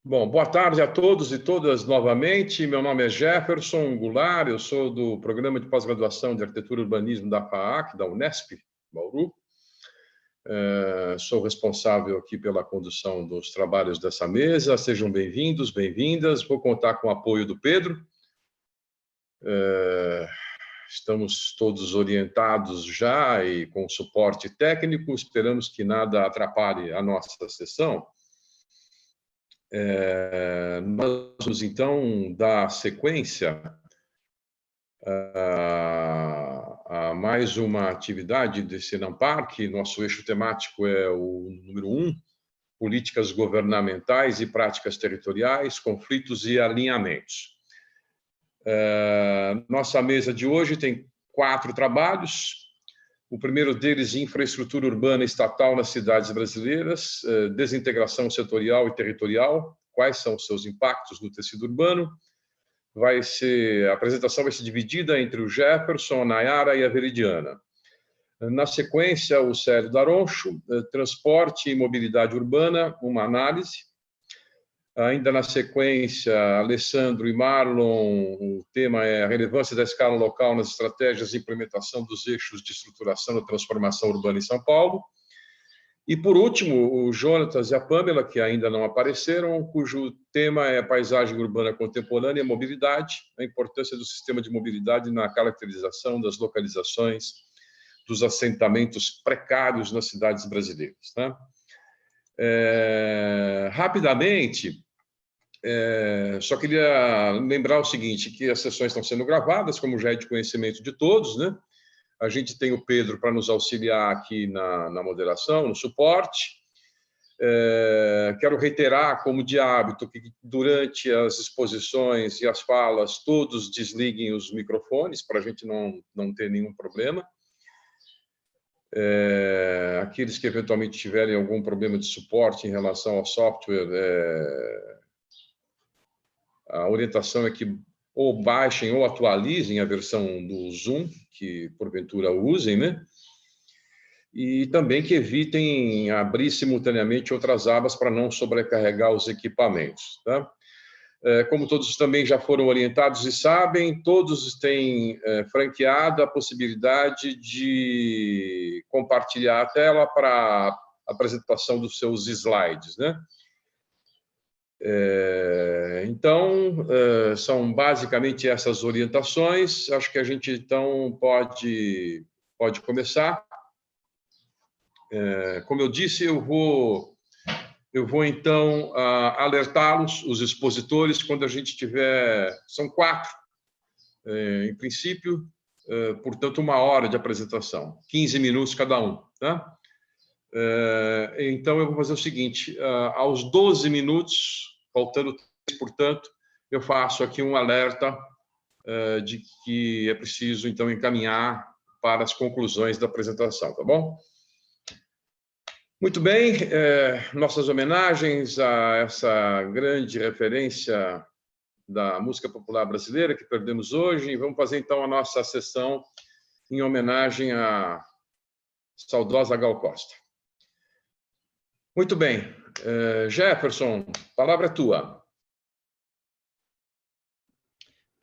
Bom, boa tarde a todos e todas novamente. Meu nome é Jefferson Goulart, eu sou do Programa de Pós-Graduação de Arquitetura e Urbanismo da FAAC, da Unesp, Bauru. Sou responsável aqui pela condução dos trabalhos dessa mesa. Sejam bem-vindos, bem-vindas. Vou contar com o apoio do Pedro. Estamos todos orientados já e com suporte técnico. Esperamos que nada atrapalhe a nossa sessão. Nós vamos, então, dar sequência a mais uma atividade desse Enamparc. Nosso eixo temático é o número 1, políticas governamentais e práticas territoriais, conflitos e alinhamentos. Nossa mesa de hoje tem 4 trabalhos. O primeiro deles, infraestrutura urbana estatal nas cidades brasileiras, desintegração setorial e territorial, quais são os seus impactos no tecido urbano. A apresentação vai ser dividida entre o Jefferson, a Nayara e a Veridiana. Na sequência, o Célio Daroncho, transporte e mobilidade urbana, uma análise. Ainda na sequência, Alessandro e Marlon, o tema é a relevância da escala local nas estratégias de implementação dos eixos de estruturação da transformação urbana em São Paulo. E, por último, o Jonatas e a Pamela, que ainda não apareceram, cujo tema é paisagem urbana contemporânea e mobilidade, a importância do sistema de mobilidade na caracterização das localizações dos assentamentos precários nas cidades brasileiras, né? Rapidamente, só queria lembrar o seguinte, que as sessões estão sendo gravadas, como já é de conhecimento de todos, né? A gente tem o Pedro para nos auxiliar aqui na moderação, no suporte. Quero reiterar, como de hábito, que durante as exposições e as falas, todos desliguem os microfones, para a gente não ter nenhum problema. Aqueles que eventualmente tiverem algum problema de suporte em relação ao software, a orientação é que ou baixem ou atualizem a versão do Zoom, que porventura usem, né? E também que evitem abrir simultaneamente outras abas para não sobrecarregar os equipamentos, tá? Como todos também já foram orientados e sabem, todos têm franqueado a possibilidade de compartilhar a tela para a apresentação dos seus slides, né? Então, são basicamente essas orientações. Acho que a gente, então, pode começar. Como eu disse, eu vou então, alertá-los, os expositores, quando a gente tiver... São 4, em princípio, portanto, 1 hora de apresentação, 15 minutos cada um, tá? Então, eu vou fazer o seguinte, aos 12 minutos, faltando 3, portanto, eu faço aqui um alerta de que é preciso, então, encaminhar para as conclusões da apresentação, tá bom? Muito bem, nossas homenagens a essa grande referência da música popular brasileira que perdemos hoje, e vamos fazer, então, a nossa sessão em homenagem à saudosa Gal Costa. Muito bem. Jefferson, a palavra é tua.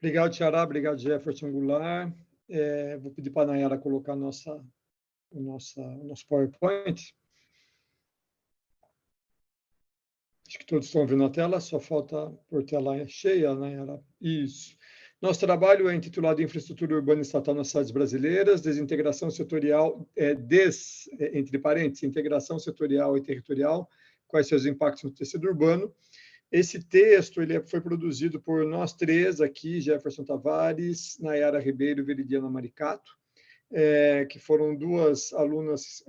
Obrigado, Tiará. Obrigado, Jefferson Goulart. Vou pedir para a Nayara colocar o nosso PowerPoint. Acho que todos estão vendo a tela, só falta por tela cheia, Nayara. Isso. Nosso trabalho é intitulado Infraestrutura Urbana Estatal nas Cidades Brasileiras, desintegração setorial, entre parênteses, integração setorial e territorial, quais seus impactos no tecido urbano. Esse texto foi produzido por nós 3 aqui, Jefferson Tavares, Nayara Ribeiro e Veridiana Maricato, que foram 2 alunas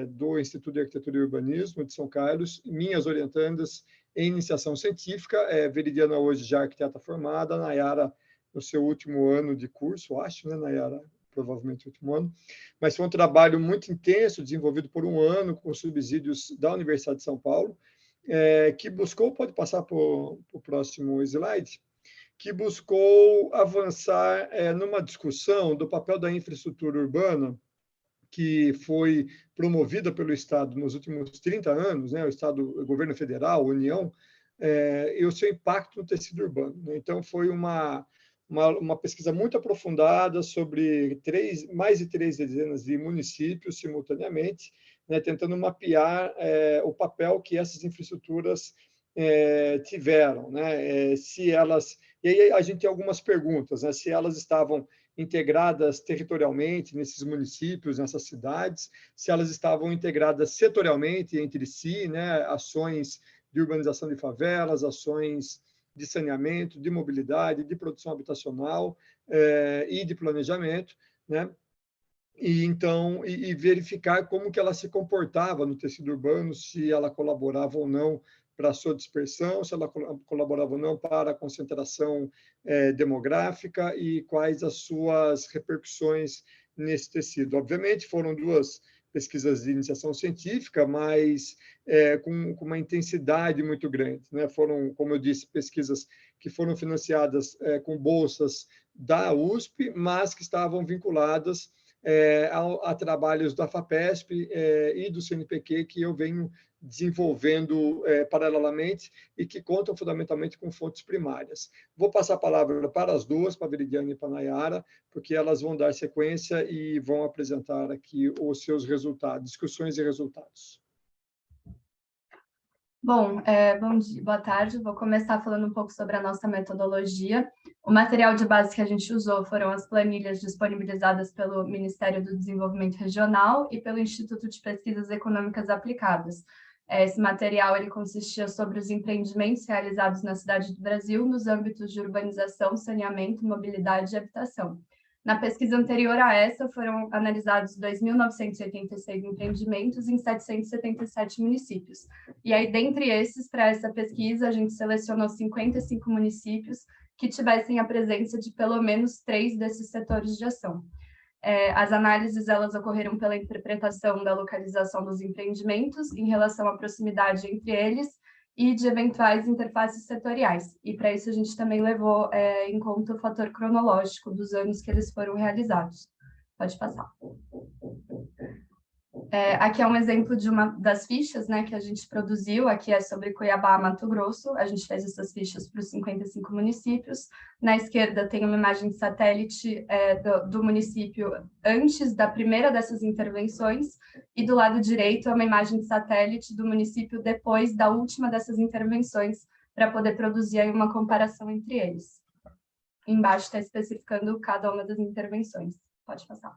do Instituto de Arquitetura e Urbanismo de São Carlos, minhas orientandas em iniciação científica, Veridiana hoje já arquiteta formada, Nayara no seu último ano de curso, acho, né, Nayara? Provavelmente o último ano, mas foi um trabalho muito intenso, desenvolvido por 1 ano, com subsídios da Universidade de São Paulo, que buscou, pode passar para o próximo slide, que buscou avançar numa discussão do papel da infraestrutura urbana, que foi promovida pelo Estado nos últimos 30 anos, né, o Estado, o governo federal, a União, e o seu impacto no tecido urbano, né? Então, foi uma pesquisa muito aprofundada sobre mais de 3 dezenas de municípios simultaneamente, né, tentando mapear o papel que essas infraestruturas tiveram, né? Se elas, e aí a gente tem algumas perguntas, né? Se elas estavam integradas territorialmente nesses municípios, nessas cidades, se elas estavam integradas setorialmente entre si, né? Ações de urbanização de favelas, ações de saneamento, de mobilidade, de produção habitacional e de planejamento, né? E então verificar como que ela se comportava no tecido urbano, se ela colaborava ou não para a sua dispersão, se ela colaborava ou não para a concentração demográfica e quais as suas repercussões nesse tecido. Obviamente, foram 2 pesquisas de iniciação científica, mas com uma intensidade muito grande, né? Foram, como eu disse, pesquisas que foram financiadas com bolsas da USP, mas que estavam vinculadas a trabalhos da FAPESP e do CNPq que eu venho desenvolvendo paralelamente e que contam fundamentalmente com fontes primárias. Vou passar a palavra para as 2, para a Veridiane e para a Nayara, porque elas vão dar sequência e vão apresentar aqui os seus resultados, discussões e resultados. Bom, bom dia, boa tarde. Vou começar falando um pouco sobre a nossa metodologia. O material de base que a gente usou foram as planilhas disponibilizadas pelo Ministério do Desenvolvimento Regional e pelo Instituto de Pesquisas Econômicas Aplicadas. Esse material ele consistia sobre os empreendimentos realizados na cidade do Brasil nos âmbitos de urbanização, saneamento, mobilidade e habitação. Na pesquisa anterior a essa, foram analisados 2.986 empreendimentos em 777 municípios. E aí, dentre esses, para essa pesquisa, a gente selecionou 55 municípios que tivessem a presença de pelo menos 3 desses setores de ação. As análises elas ocorreram pela interpretação da localização dos empreendimentos em relação à proximidade entre eles e de eventuais interfaces setoriais. E para isso a gente também levou em conta o fator cronológico dos anos que eles foram realizados. Pode passar. Aqui é um exemplo de uma das fichas, né, que a gente produziu. Aqui é sobre Cuiabá, Mato Grosso. A gente fez essas fichas para os 55 municípios. Na esquerda tem uma imagem de satélite do município antes da primeira dessas intervenções, e do lado direito é uma imagem de satélite do município depois da última dessas intervenções, para poder produzir aí uma comparação entre eles. Embaixo está especificando cada uma das intervenções. Pode passar.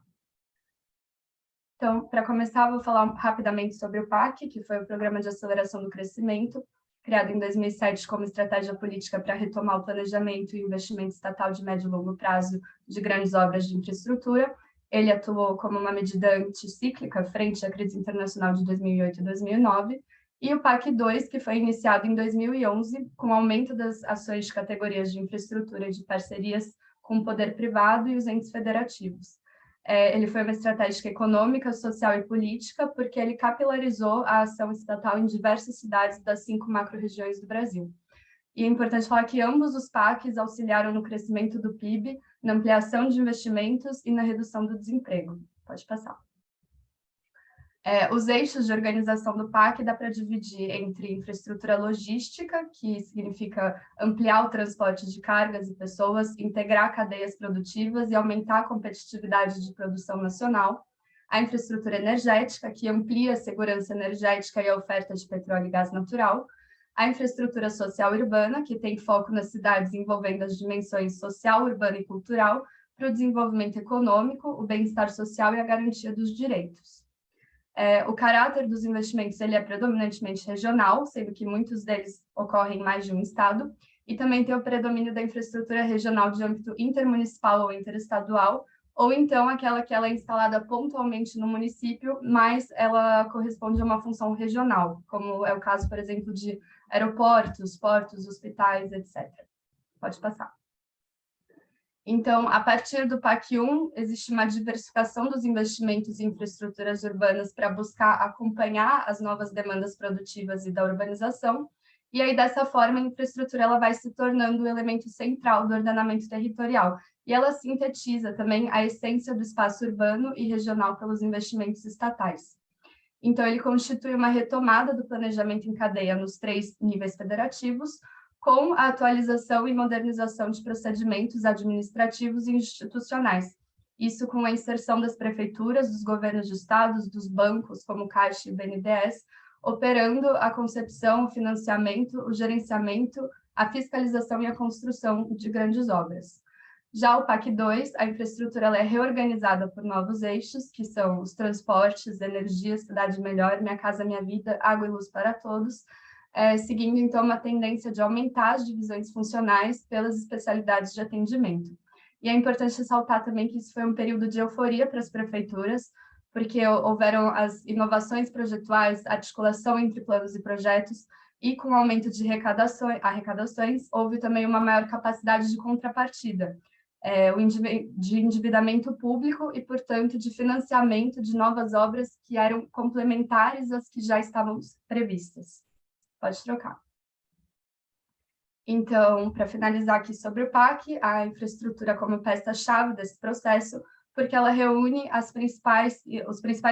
Então, para começar, vou falar rapidamente sobre o PAC, que foi o Programa de Aceleração do Crescimento, criado em 2007 como estratégia política para retomar o planejamento e investimento estatal de médio e longo prazo de grandes obras de infraestrutura. Ele atuou como uma medida anticíclica frente à crise internacional de 2008 e 2009, e o PAC 2, que foi iniciado em 2011, com o aumento das ações de categorias de infraestrutura e de parcerias com o poder privado e os entes federativos. Ele foi uma estratégia econômica, social e política, porque ele capilarizou a ação estatal em diversas cidades das 5 macro-regiões do Brasil. E é importante falar que ambos os PACs auxiliaram no crescimento do PIB, na ampliação de investimentos e na redução do desemprego. Pode passar. Os eixos de organização do PAC dá para dividir entre infraestrutura logística, que significa ampliar o transporte de cargas e pessoas, integrar cadeias produtivas e aumentar a competitividade de produção nacional. A infraestrutura energética, que amplia a segurança energética e a oferta de petróleo e gás natural. A infraestrutura social urbana, que tem foco nas cidades envolvendo as dimensões social, urbana e cultural, para o desenvolvimento econômico, o bem-estar social e a garantia dos direitos. O caráter dos investimentos ele é predominantemente regional, sendo que muitos deles ocorrem em mais de um estado, e também tem o predomínio da infraestrutura regional de âmbito intermunicipal ou interestadual, ou então aquela que ela é instalada pontualmente no município, mas ela corresponde a uma função regional, como é o caso, por exemplo, de aeroportos, portos, hospitais, etc. Pode passar. Então, a partir do PAC 1, existe uma diversificação dos investimentos em infraestruturas urbanas para buscar acompanhar as novas demandas produtivas e da urbanização, e aí, dessa forma, a infraestrutura ela vai se tornando o elemento central do ordenamento territorial, e ela sintetiza também a essência do espaço urbano e regional pelos investimentos estatais. Então, ele constitui uma retomada do planejamento em cadeia nos 3 níveis federativos, com a atualização e modernização de procedimentos administrativos e institucionais. Isso com a inserção das prefeituras, dos governos de estados, dos bancos, como Caixa e BNDES, operando a concepção, o financiamento, o gerenciamento, a fiscalização e a construção de grandes obras. Já o PAC 2, a infraestrutura ela é reorganizada por novos eixos, que são os transportes, energia, cidade melhor, Minha Casa Minha Vida, água e luz para todos, seguindo, então, uma tendência de aumentar as divisões funcionais pelas especialidades de atendimento. E é importante ressaltar também que isso foi um período de euforia para as prefeituras, porque houveram as inovações projetuais, articulação entre planos e projetos, e com o aumento de arrecadações, houve também uma maior capacidade de contrapartida, de endividamento público e, portanto, de financiamento de novas obras que eram complementares às que já estavam previstas. Pode trocar. Então, para finalizar aqui sobre o PAC, a infraestrutura como peça-chave desse processo, porque ela reúne os principais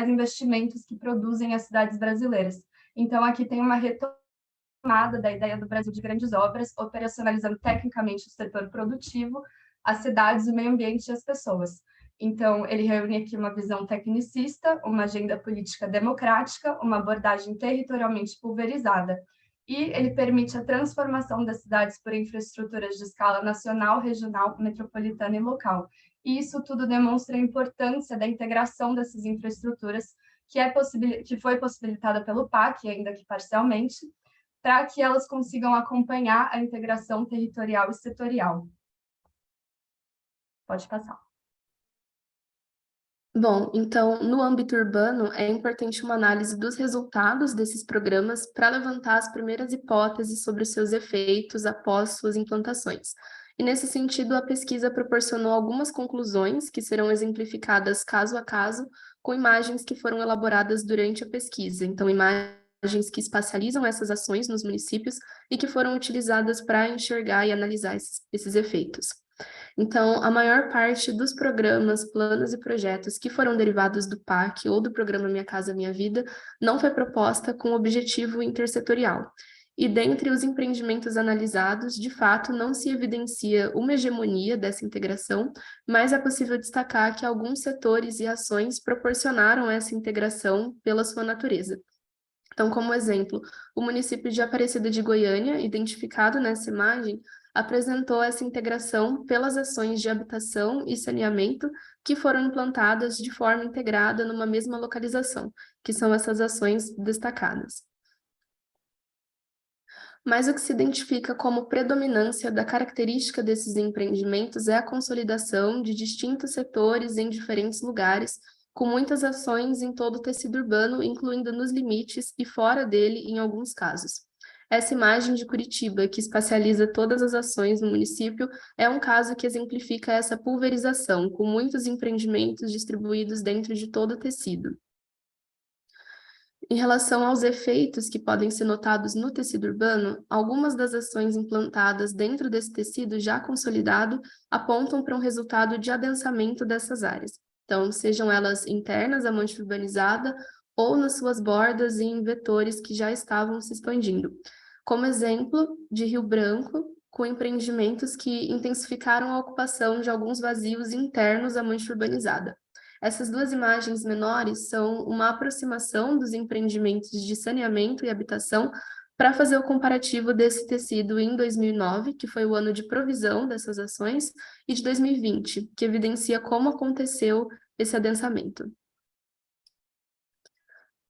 investimentos que produzem as cidades brasileiras. Então, aqui tem uma retomada da ideia do Brasil de grandes obras, operacionalizando tecnicamente o setor produtivo, as cidades, o meio ambiente e as pessoas. Então, ele reúne aqui uma visão tecnicista, uma agenda política democrática, uma abordagem territorialmente pulverizada, e ele permite a transformação das cidades por infraestruturas de escala nacional, regional, metropolitana e local. E isso tudo demonstra a importância da integração dessas infraestruturas, que foi possibilitada pelo PAC, ainda que parcialmente, para que elas consigam acompanhar a integração territorial e setorial. Pode passar. Bom, então, no âmbito urbano, é importante uma análise dos resultados desses programas para levantar as primeiras hipóteses sobre os seus efeitos após suas implantações. E, nesse sentido, a pesquisa proporcionou algumas conclusões que serão exemplificadas caso a caso, com imagens que foram elaboradas durante a pesquisa. Então, imagens que espacializam essas ações nos municípios e que foram utilizadas para enxergar e analisar esses efeitos. Então, a maior parte dos programas, planos e projetos que foram derivados do PAC ou do programa Minha Casa Minha Vida não foi proposta com objetivo intersetorial. E dentre os empreendimentos analisados, de fato, não se evidencia uma hegemonia dessa integração, mas é possível destacar que alguns setores e ações proporcionaram essa integração pela sua natureza. Então, como exemplo, o município de Aparecida de Goiânia, identificado nessa imagem, apresentou essa integração pelas ações de habitação e saneamento que foram implantadas de forma integrada numa mesma localização, que são essas ações destacadas. Mas o que se identifica como predominância da característica desses empreendimentos é a consolidação de distintos setores em diferentes lugares, com muitas ações em todo o tecido urbano, incluindo nos limites e fora dele em alguns casos. Essa imagem de Curitiba, que espacializa todas as ações no município, é um caso que exemplifica essa pulverização, com muitos empreendimentos distribuídos dentro de todo o tecido. Em relação aos efeitos que podem ser notados no tecido urbano, algumas das ações implantadas dentro desse tecido já consolidado apontam para um resultado de adensamento dessas áreas. Então, sejam elas internas à mancha urbanizada ou nas suas bordas e em vetores que já estavam se expandindo. Como exemplo, de Rio Branco, com empreendimentos que intensificaram a ocupação de alguns vazios internos à mancha urbanizada. Essas duas imagens menores são uma aproximação dos empreendimentos de saneamento e habitação para fazer o comparativo desse tecido em 2009, que foi o ano de provisão dessas ações, e de 2020, que evidencia como aconteceu esse adensamento.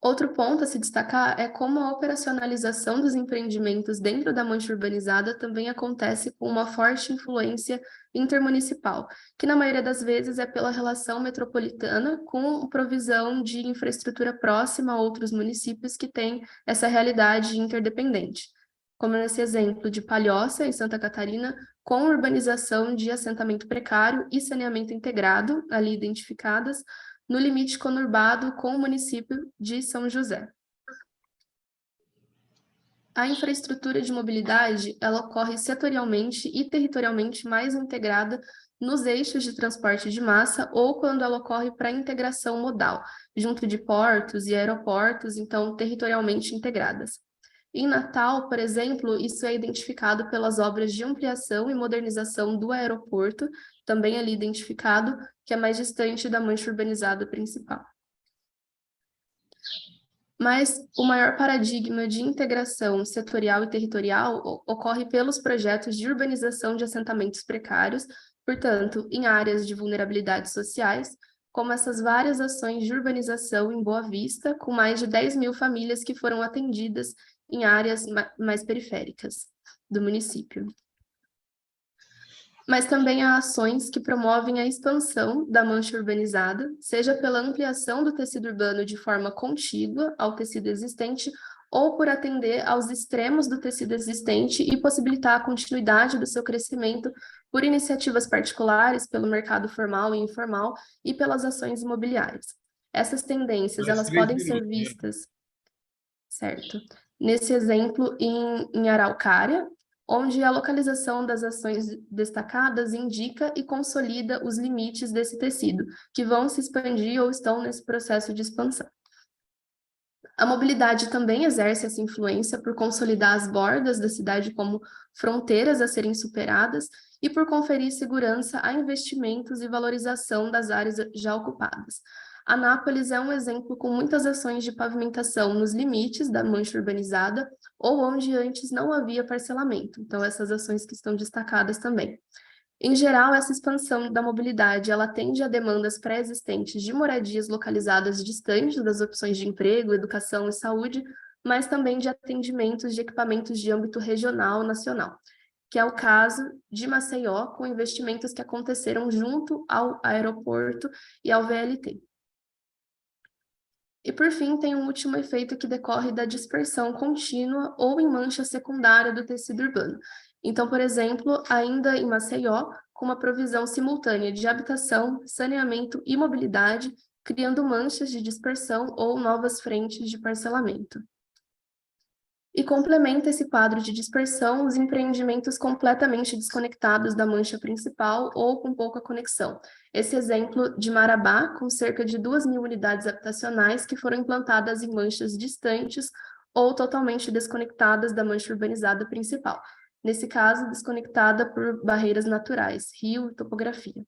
Outro ponto a se destacar é como a operacionalização dos empreendimentos dentro da mancha urbanizada também acontece com uma forte influência intermunicipal, que na maioria das vezes é pela relação metropolitana com provisão de infraestrutura próxima a outros municípios que têm essa realidade interdependente. Como nesse exemplo de Palhoça, em Santa Catarina, com urbanização de assentamento precário e saneamento integrado, ali identificadas, no limite conurbado com o município de São José. A infraestrutura de mobilidade, ela ocorre setorialmente e territorialmente mais integrada nos eixos de transporte de massa ou quando ela ocorre para integração modal, junto de portos e aeroportos, então territorialmente integradas. Em Natal, por exemplo, isso é identificado pelas obras de ampliação e modernização do aeroporto, também ali identificado, que é mais distante da mancha urbanizada principal. Mas o maior paradigma de integração setorial e territorial ocorre pelos projetos de urbanização de assentamentos precários, portanto, em áreas de vulnerabilidades sociais, como essas várias ações de urbanização em Boa Vista, com mais de 10 mil famílias que foram atendidas em áreas mais periféricas do município. Mas também há ações que promovem a expansão da mancha urbanizada, seja pela ampliação do tecido urbano de forma contígua ao tecido existente, ou por atender aos extremos do tecido existente e possibilitar a continuidade do seu crescimento por iniciativas particulares, pelo mercado formal e informal e pelas ações imobiliárias. Essas tendências, elas podem ser vistas, certo? Nesse exemplo, em Araucária, onde a localização das ações destacadas indica e consolida os limites desse tecido, que vão se expandir ou estão nesse processo de expansão. A mobilidade também exerce essa influência por consolidar as bordas da cidade como fronteiras a serem superadas e por conferir segurança a investimentos e valorização das áreas já ocupadas. Anápolis é um exemplo com muitas ações de pavimentação nos limites da mancha urbanizada ou onde antes não havia parcelamento. Então, essas ações que estão destacadas também. Em geral, essa expansão da mobilidade, ela atende a demandas pré-existentes de moradias localizadas distantes das opções de emprego, educação e saúde, mas também de atendimentos de equipamentos de âmbito regional, nacional, que é o caso de Maceió, com investimentos que aconteceram junto ao aeroporto e ao VLT. E, por fim, tem um último efeito que decorre da dispersão contínua ou em mancha secundária do tecido urbano. Então, por exemplo, ainda em Maceió, com uma provisão simultânea de habitação, saneamento e mobilidade, criando manchas de dispersão ou novas frentes de parcelamento. E complementa esse quadro de dispersão os empreendimentos completamente desconectados da mancha principal ou com pouca conexão. Esse exemplo de Marabá, com cerca de 2.000 unidades habitacionais que foram implantadas em manchas distantes ou totalmente desconectadas da mancha urbanizada principal. Nesse caso, desconectada por barreiras naturais, rio e topografia.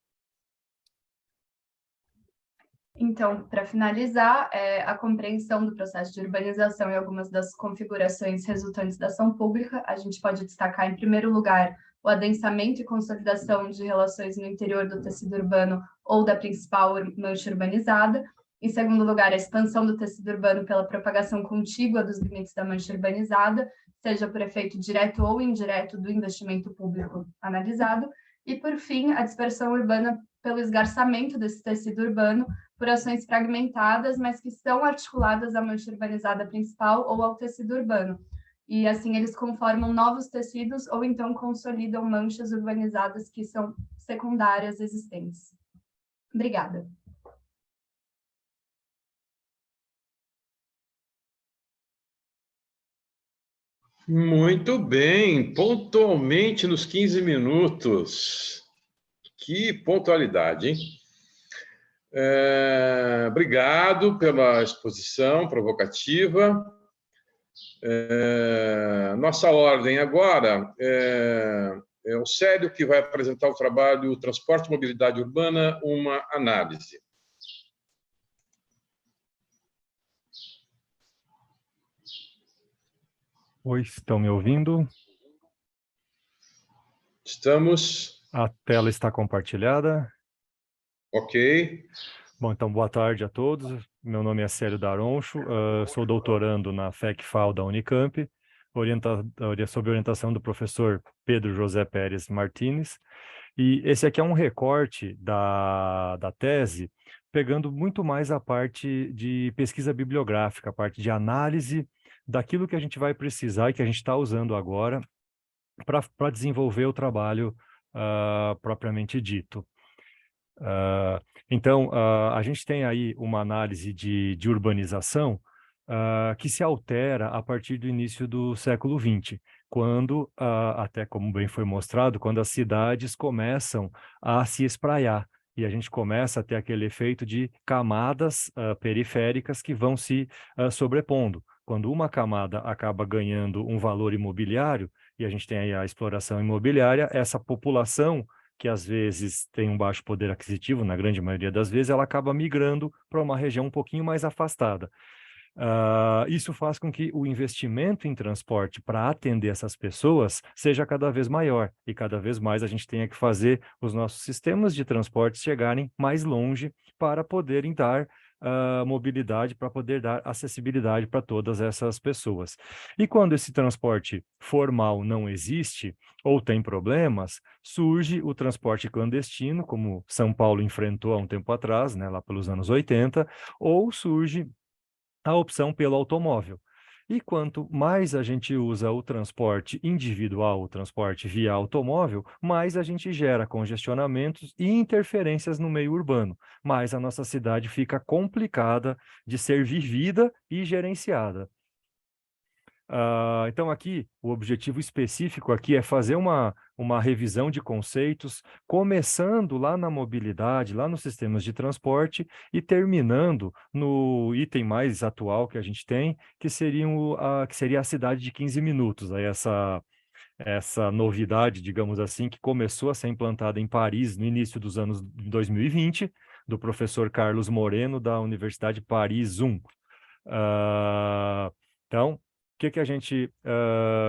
Então, para finalizar, a compreensão do processo de urbanização e algumas das configurações resultantes da ação pública, a gente pode destacar, em primeiro lugar, o adensamento e consolidação de relações no interior do tecido urbano ou da principal mancha urbanizada. Em segundo lugar, a expansão do tecido urbano pela propagação contígua dos limites da mancha urbanizada, seja por efeito direto ou indireto do investimento público analisado. E, por fim, a dispersão urbana pelo esgarçamento desse tecido urbano por ações fragmentadas, mas que estão articuladas à mancha urbanizada principal ou ao tecido urbano. E, assim, eles conformam novos tecidos ou, então, consolidam manchas urbanizadas que são secundárias existentes. Obrigada. Muito bem, pontualmente nos 15 minutos. Que pontualidade, hein? Obrigado pela exposição provocativa. Nossa ordem agora é o Célio, que vai apresentar o trabalho Transporte e Mobilidade Urbana, uma análise. Oi, estão me ouvindo? Estamos. A tela está compartilhada. Ok. Bom, então, boa tarde a todos. Meu nome é Célio Daroncho, sou doutorando na FEC-FAO da Unicamp, sob orientação do professor Pedro José Pérez Martins. E esse aqui é um recorte da tese, pegando muito mais a parte de pesquisa bibliográfica, a parte de análise daquilo que a gente vai precisar e que a gente está usando agora para desenvolver o trabalho propriamente dito. Então, a gente tem aí uma análise de urbanização que se altera a partir do início do século XX. quando, até como bem foi mostrado, quando as cidades começam a se espraiar. E a gente começa a ter aquele efeito de camadas periféricas que vão se sobrepondo. Quando uma camada acaba ganhando um valor imobiliário, e a gente tem aí a exploração imobiliária, essa população, que às vezes tem um baixo poder aquisitivo, na grande maioria das vezes, ela acaba migrando para uma região um pouquinho mais afastada. Isso faz com que o investimento em transporte para atender essas pessoas seja cada vez maior e cada vez mais a gente tenha que fazer os nossos sistemas de transporte chegarem mais longe para poderem dar mobilidade, para poder dar acessibilidade para todas essas pessoas. E quando esse transporte formal não existe ou tem problemas, surge o transporte clandestino, como São Paulo enfrentou há um tempo atrás, né, lá pelos anos 80, ou surge a opção pelo automóvel. E quanto mais a gente usa o transporte individual, o transporte via automóvel, mais a gente gera congestionamentos e interferências no meio urbano, mais a nossa cidade fica complicada de ser vivida e gerenciada. Então aqui, o objetivo específico aqui é fazer uma revisão de conceitos, começando lá na mobilidade, lá nos sistemas de transporte e terminando no item mais atual que a gente tem, que seria a cidade de 15 minutos. Aí essa novidade, digamos assim, que começou a ser implantada em Paris no início dos anos 2020, do professor Carlos Moreno, da Universidade Paris 1. Então, o que a gente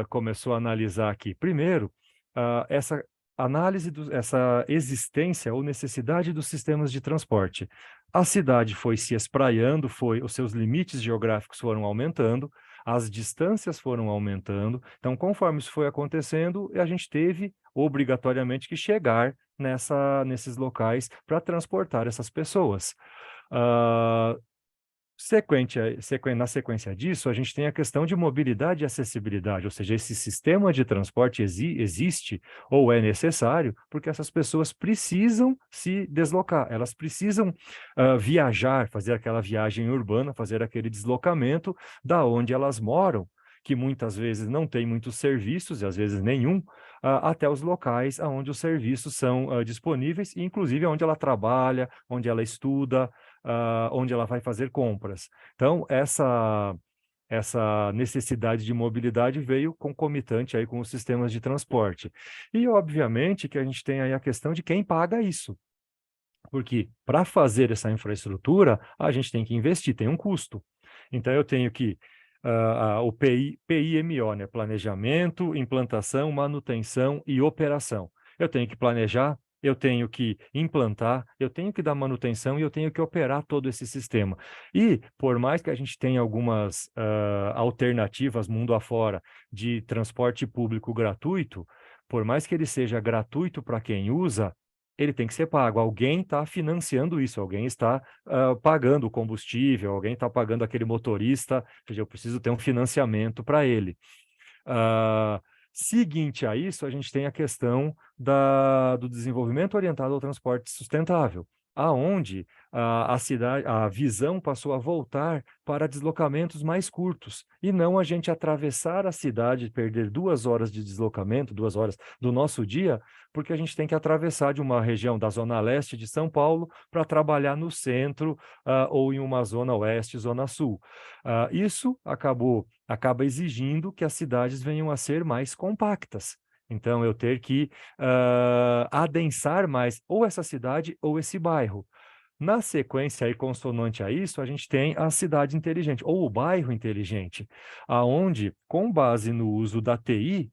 começou a analisar aqui? Primeiro, essa análise, essa existência ou necessidade dos sistemas de transporte. A cidade foi se espraiando, os seus limites geográficos foram aumentando, as distâncias foram aumentando. Então, conforme isso foi acontecendo, a gente teve obrigatoriamente que chegar nesses locais para transportar essas pessoas. Na sequência disso, a gente tem a questão de mobilidade e acessibilidade, ou seja, esse sistema de transporte existe ou é necessário porque essas pessoas precisam se deslocar, elas precisam viajar, fazer aquela viagem urbana, fazer aquele deslocamento da onde elas moram, que muitas vezes não tem muitos serviços, e às vezes nenhum, até os locais onde os serviços são disponíveis, inclusive onde ela trabalha, onde ela estuda, onde ela vai fazer compras. Então, essa necessidade de mobilidade veio concomitante aí com os sistemas de transporte. E, obviamente, que a gente tem aí a questão de quem paga isso. Porque, para fazer essa infraestrutura, a gente tem que investir, tem um custo. Então, eu tenho que o PIMO, né? Planejamento, implantação, manutenção e operação. Eu tenho que planejar, eu tenho que implantar, eu tenho que dar manutenção e eu tenho que operar todo esse sistema. E, por mais que a gente tenha algumas alternativas mundo afora de transporte público gratuito, por mais que ele seja gratuito para quem usa, ele tem que ser pago. Alguém está financiando isso, alguém está pagando o combustível, alguém está pagando aquele motorista, ou seja, eu preciso ter um financiamento para ele. Seguinte a isso, a gente tem a questão do desenvolvimento orientado ao transporte sustentável, aonde a visão passou a voltar para deslocamentos mais curtos, e não a gente atravessar a cidade, perder 2 horas de deslocamento, 2 horas do nosso dia, porque a gente tem que atravessar de uma região da zona leste de São Paulo para trabalhar no centro ou em uma zona oeste, zona sul. Isso acaba exigindo que as cidades venham a ser mais compactas. Então, eu ter que adensar mais ou essa cidade ou esse bairro. Na sequência, e consonante a isso, a gente tem a cidade inteligente, ou o bairro inteligente, aonde, com base no uso da TI,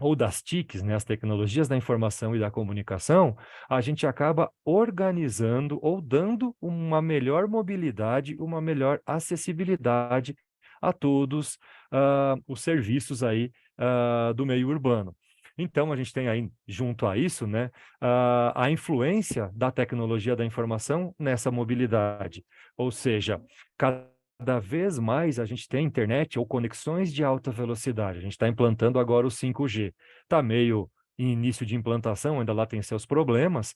ou das TICs, né, as tecnologias da informação e da comunicação, a gente acaba organizando ou dando uma melhor mobilidade, uma melhor acessibilidade a todos os serviços aí do meio urbano. Então, a gente tem aí, junto a isso, né, a influência da tecnologia da informação nessa mobilidade. Ou seja, cada vez mais a gente tem internet ou conexões de alta velocidade. A gente está implantando agora o 5G. Está meio em início de implantação, ainda lá tem seus problemas,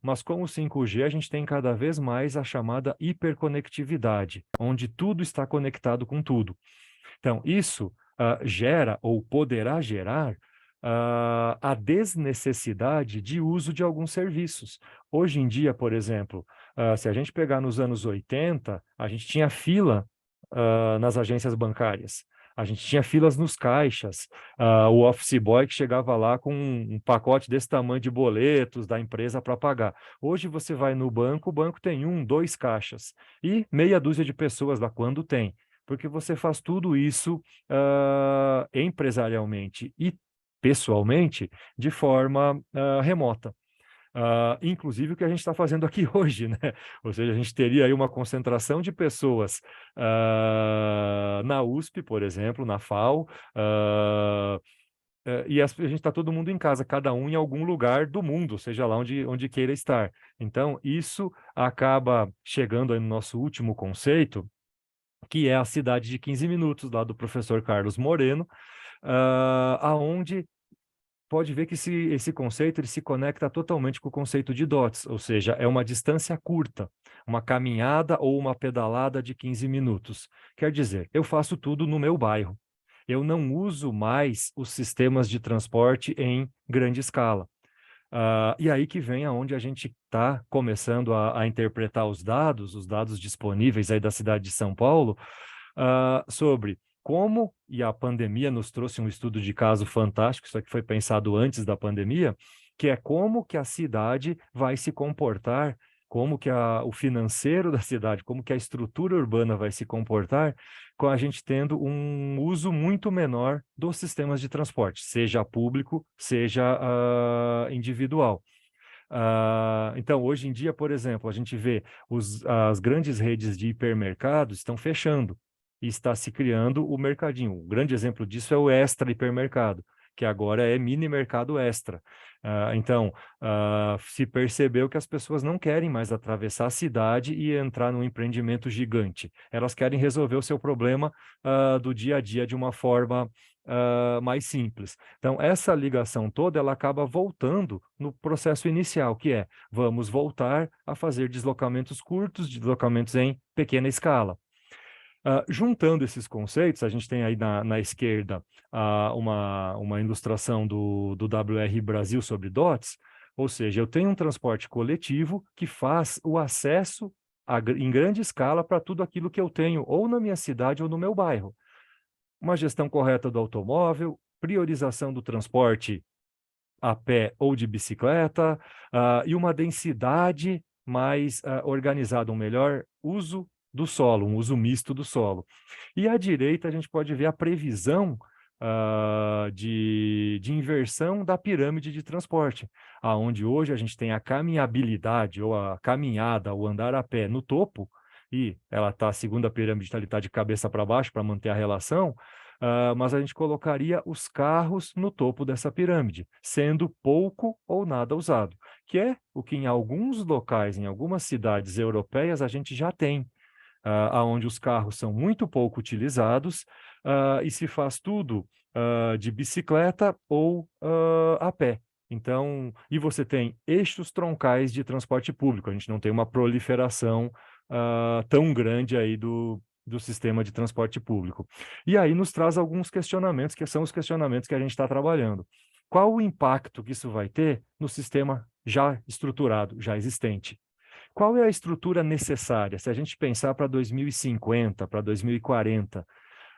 mas com o 5G a gente tem cada vez mais a chamada hiperconectividade, onde tudo está conectado com tudo. Então, isso gera ou poderá gerar a desnecessidade de uso de alguns serviços. Hoje em dia, por exemplo, se a gente pegar nos anos 80, a gente tinha fila nas agências bancárias. A gente tinha filas nos caixas, o office boy que chegava lá com um pacote desse tamanho de boletos da empresa para pagar. Hoje você vai no banco, o banco tem 1, 2 caixas e meia dúzia de pessoas lá quando tem, porque você faz tudo isso empresarialmente e pessoalmente de forma remota. Inclusive o que a gente está fazendo aqui hoje, né? Ou seja, a gente teria aí uma concentração de pessoas na USP, por exemplo, na FAO, e a gente está todo mundo em casa, cada um em algum lugar do mundo, seja lá onde queira estar. Então, isso acaba chegando aí no nosso último conceito, que é a cidade de 15 minutos, lá do professor Carlos Moreno, aonde pode ver que esse conceito ele se conecta totalmente com o conceito de DOTS, ou seja, é uma distância curta, uma caminhada ou uma pedalada de 15 minutos. Quer dizer, eu faço tudo no meu bairro. Eu não uso mais os sistemas de transporte em grande escala. E aí que vem aonde a gente está começando a interpretar os dados disponíveis aí da cidade de São Paulo, sobre como, e a pandemia nos trouxe um estudo de caso fantástico, isso aqui foi pensado antes da pandemia, que é como que a cidade vai se comportar, como que o financeiro da cidade, como que a estrutura urbana vai se comportar com a gente tendo um uso muito menor dos sistemas de transporte, seja público, seja individual. Então, hoje em dia, por exemplo, a gente vê as grandes redes de hipermercados estão fechando e está se criando o mercadinho. Um grande exemplo disso é o Extra Hipermercado, que agora é mini mercado extra. Então, se percebeu que as pessoas não querem mais atravessar a cidade e entrar num empreendimento gigante. Elas querem resolver o seu problema do dia a dia de uma forma mais simples. Então, essa ligação toda, ela acaba voltando no processo inicial, que é, vamos voltar a fazer deslocamentos curtos, deslocamentos em pequena escala. Juntando esses conceitos, a gente tem aí na esquerda uma ilustração do WR Brasil sobre DOTS, ou seja, eu tenho um transporte coletivo que faz o acesso em grande escala para tudo aquilo que eu tenho, ou na minha cidade ou no meu bairro. Uma gestão correta do automóvel, priorização do transporte a pé ou de bicicleta, e uma densidade mais organizada, um melhor uso do solo, um uso misto do solo. E à direita a gente pode ver a previsão de inversão da pirâmide de transporte, aonde hoje a gente tem a caminhabilidade, ou a caminhada, o andar a pé no topo, e ela está, segundo a pirâmide, ela está de cabeça para baixo para manter a relação, mas a gente colocaria os carros no topo dessa pirâmide, sendo pouco ou nada usado, que é o que em alguns locais, em algumas cidades europeias, a gente já tem, onde os carros são muito pouco utilizados e se faz tudo de bicicleta ou a pé. Então, e você tem eixos troncais de transporte público, a gente não tem uma proliferação tão grande aí do sistema de transporte público. E aí nos traz alguns questionamentos, que são os questionamentos que a gente está trabalhando. Qual o impacto que isso vai ter no sistema já estruturado, já existente? Qual é a estrutura necessária? Se a gente pensar para 2050, para 2040,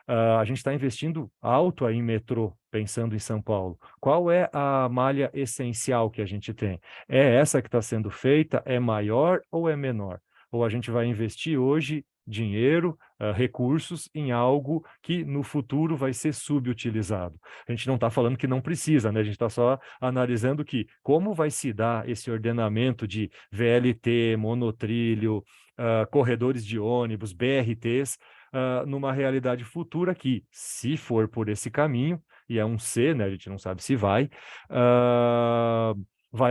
a gente está investindo alto aí em metrô, pensando em São Paulo. Qual é a malha essencial que a gente tem? É essa que está sendo feita? É maior ou é menor? Ou a gente vai investir hoje dinheiro, recursos em algo que no futuro vai ser subutilizado? A gente não está falando que não precisa, né? A gente está só analisando que como vai se dar esse ordenamento de VLT, monotrilho, corredores de ônibus, BRTs, numa realidade futura que, se for por esse caminho, e é um C, né? A gente não sabe se vai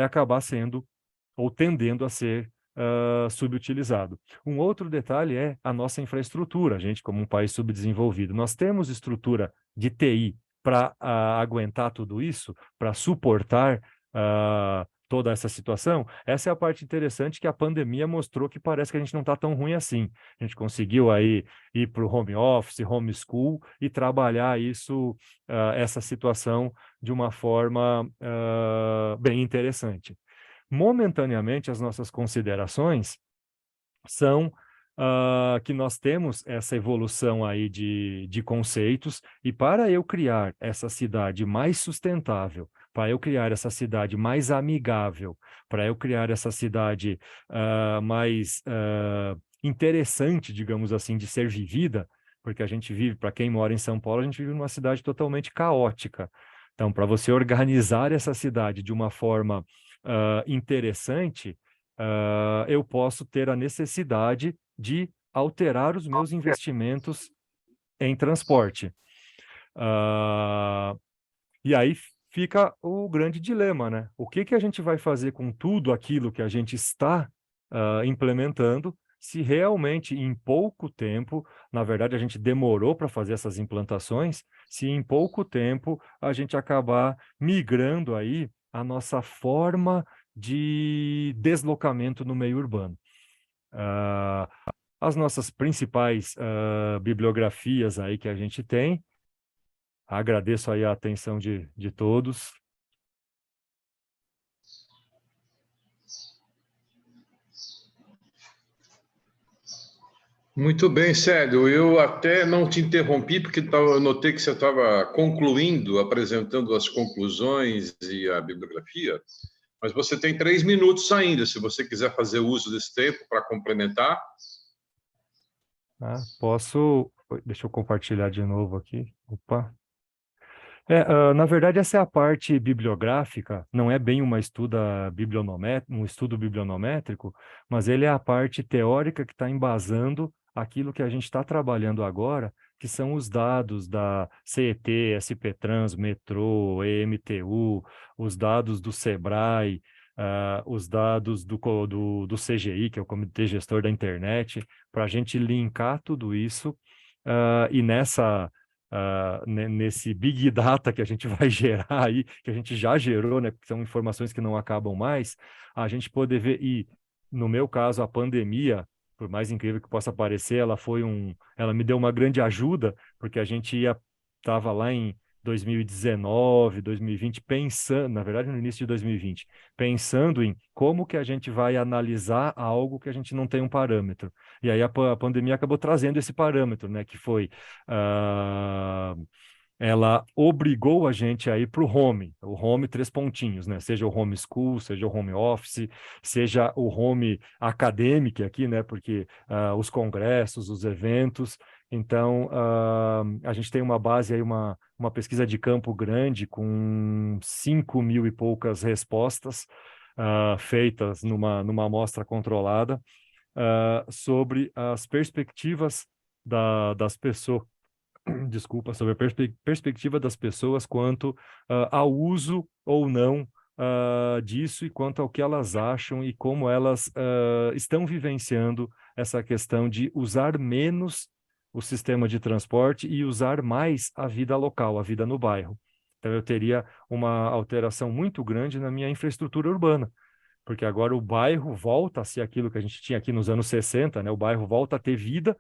acabar sendo ou tendendo a ser subutilizado. Um outro detalhe é a nossa infraestrutura. A gente, como um país subdesenvolvido, nós temos estrutura de TI para aguentar tudo isso, para suportar toda essa situação, essa é a parte interessante que a pandemia mostrou que parece que a gente não está tão ruim assim. A gente conseguiu aí ir para o home office, homeschool e trabalhar isso, essa situação de uma forma bem interessante. Momentaneamente, as nossas considerações são que nós temos essa evolução aí de conceitos, e para eu criar essa cidade mais sustentável, para eu criar essa cidade mais amigável, para eu criar essa cidade mais interessante, digamos assim, de ser vivida, porque a gente vive, para quem mora em São Paulo, a gente vive numa cidade totalmente caótica. Então, para você organizar essa cidade de uma forma interessante, eu posso ter a necessidade de alterar os meus investimentos em transporte. E aí fica o grande dilema, né? O que a gente vai fazer com tudo aquilo que a gente está implementando, se realmente em pouco tempo, na verdade a gente demorou para fazer essas implantações, se em pouco tempo a gente acabar migrando aí a nossa forma de deslocamento no meio urbano. As nossas principais bibliografias aí que a gente tem, agradeço aí a atenção de todos. Muito bem, Célio. Eu até não te interrompi, porque eu notei que você estava concluindo, apresentando as conclusões e a bibliografia, mas você tem 3 minutos ainda, se você quiser fazer uso desse tempo para complementar. Posso... Deixa eu compartilhar de novo aqui. Opa. Na verdade, essa é a parte bibliográfica, não é bem um estudo biblionométrico, mas ele é a parte teórica que está embasando aquilo que a gente está trabalhando agora, que são os dados da CET, SP-Trans, Metrô, EMTU, os dados do SEBRAE, os dados do CGI, que é o Comitê Gestor da Internet, para a gente linkar tudo isso e nesse Big Data que a gente vai gerar aí, que a gente já gerou, né, que são informações que não acabam mais, a gente poder ver, e no meu caso, a pandemia, por mais incrível que possa parecer, ela me deu uma grande ajuda, porque a gente estava lá em 2019, 2020, pensando, na verdade no início de 2020, pensando em como que a gente vai analisar algo que a gente não tem um parâmetro. E aí a pandemia acabou trazendo esse parâmetro, né, que foi ela obrigou a gente a ir para o home 3 pontinhos, né? Seja o homeschool, seja o home office, seja o home acadêmico aqui, né? Porque os congressos, os eventos. Então, a gente tem uma base aí, uma pesquisa de campo grande com 5.000 e poucas respostas feitas numa amostra controlada sobre as perspectivas das pessoas, sobre a perspectiva das pessoas quanto ao uso ou não disso, e quanto ao que elas acham e como elas estão vivenciando essa questão de usar menos o sistema de transporte e usar mais a vida local, a vida no bairro. Então, eu teria uma alteração muito grande na minha infraestrutura urbana, porque agora o bairro volta a ser aquilo que a gente tinha aqui nos anos 60, né? O bairro volta a ter vida,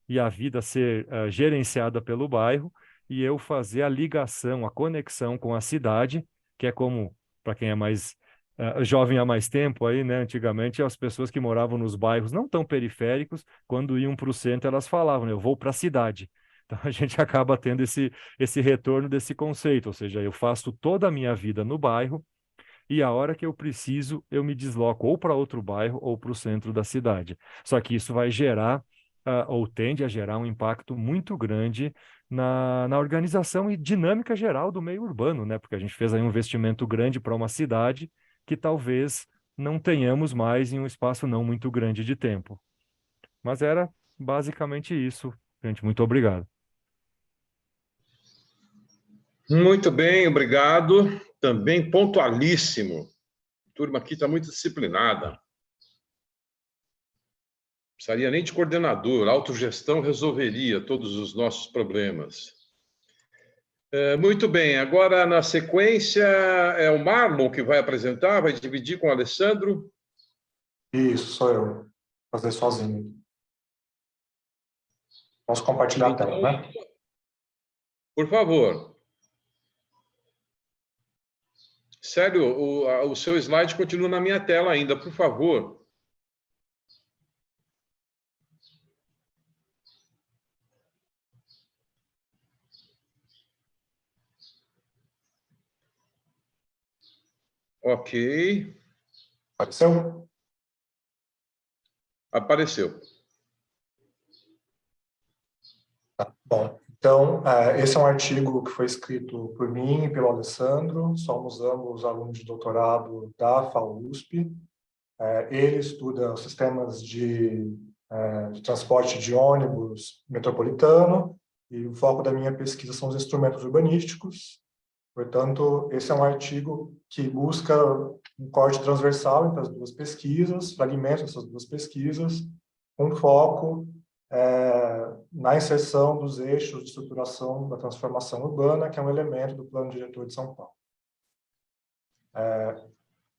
e a vida ser gerenciada pelo bairro, e eu fazer a ligação, a conexão com a cidade, que é como, para quem é mais jovem há mais tempo, aí, né, antigamente as pessoas que moravam nos bairros não tão periféricos, quando iam para o centro, elas falavam, né, eu vou para a cidade. Então a gente acaba tendo esse retorno desse conceito, ou seja, eu faço toda a minha vida no bairro, e a hora que eu preciso, eu me desloco ou para outro bairro ou para o centro da cidade. Só que isso vai gerar ou tende a gerar um impacto muito grande na organização e dinâmica geral do meio urbano, né? Porque a gente fez aí um investimento grande para uma cidade que talvez não tenhamos mais em um espaço não muito grande de tempo. Mas era basicamente isso, gente. Muito obrigado. Muito bem, obrigado. Também pontualíssimo. A turma aqui está muito disciplinada. Precisaria nem de coordenador, a autogestão resolveria todos os nossos problemas. Muito bem, agora na sequência é o Marlon que vai apresentar, vai dividir com o Alessandro. Isso, sou eu. Vou fazer sozinho. Posso compartilhar a tela, né? Por favor. Sério, o seu slide continua na minha tela ainda, por favor. Ok. Apareceu? Apareceu. Tá, bom. Então, esse é um artigo que foi escrito por mim e pelo Alessandro. Somos ambos alunos de doutorado da FAUSP. Ele estuda os sistemas de transporte de ônibus metropolitano e o foco da minha pesquisa são os instrumentos urbanísticos. Portanto, esse é um artigo que busca um corte transversal entre as duas pesquisas, fragmentos dessas duas pesquisas, com foco na inserção dos eixos de estruturação da transformação urbana, que é um elemento do Plano Diretor de São Paulo.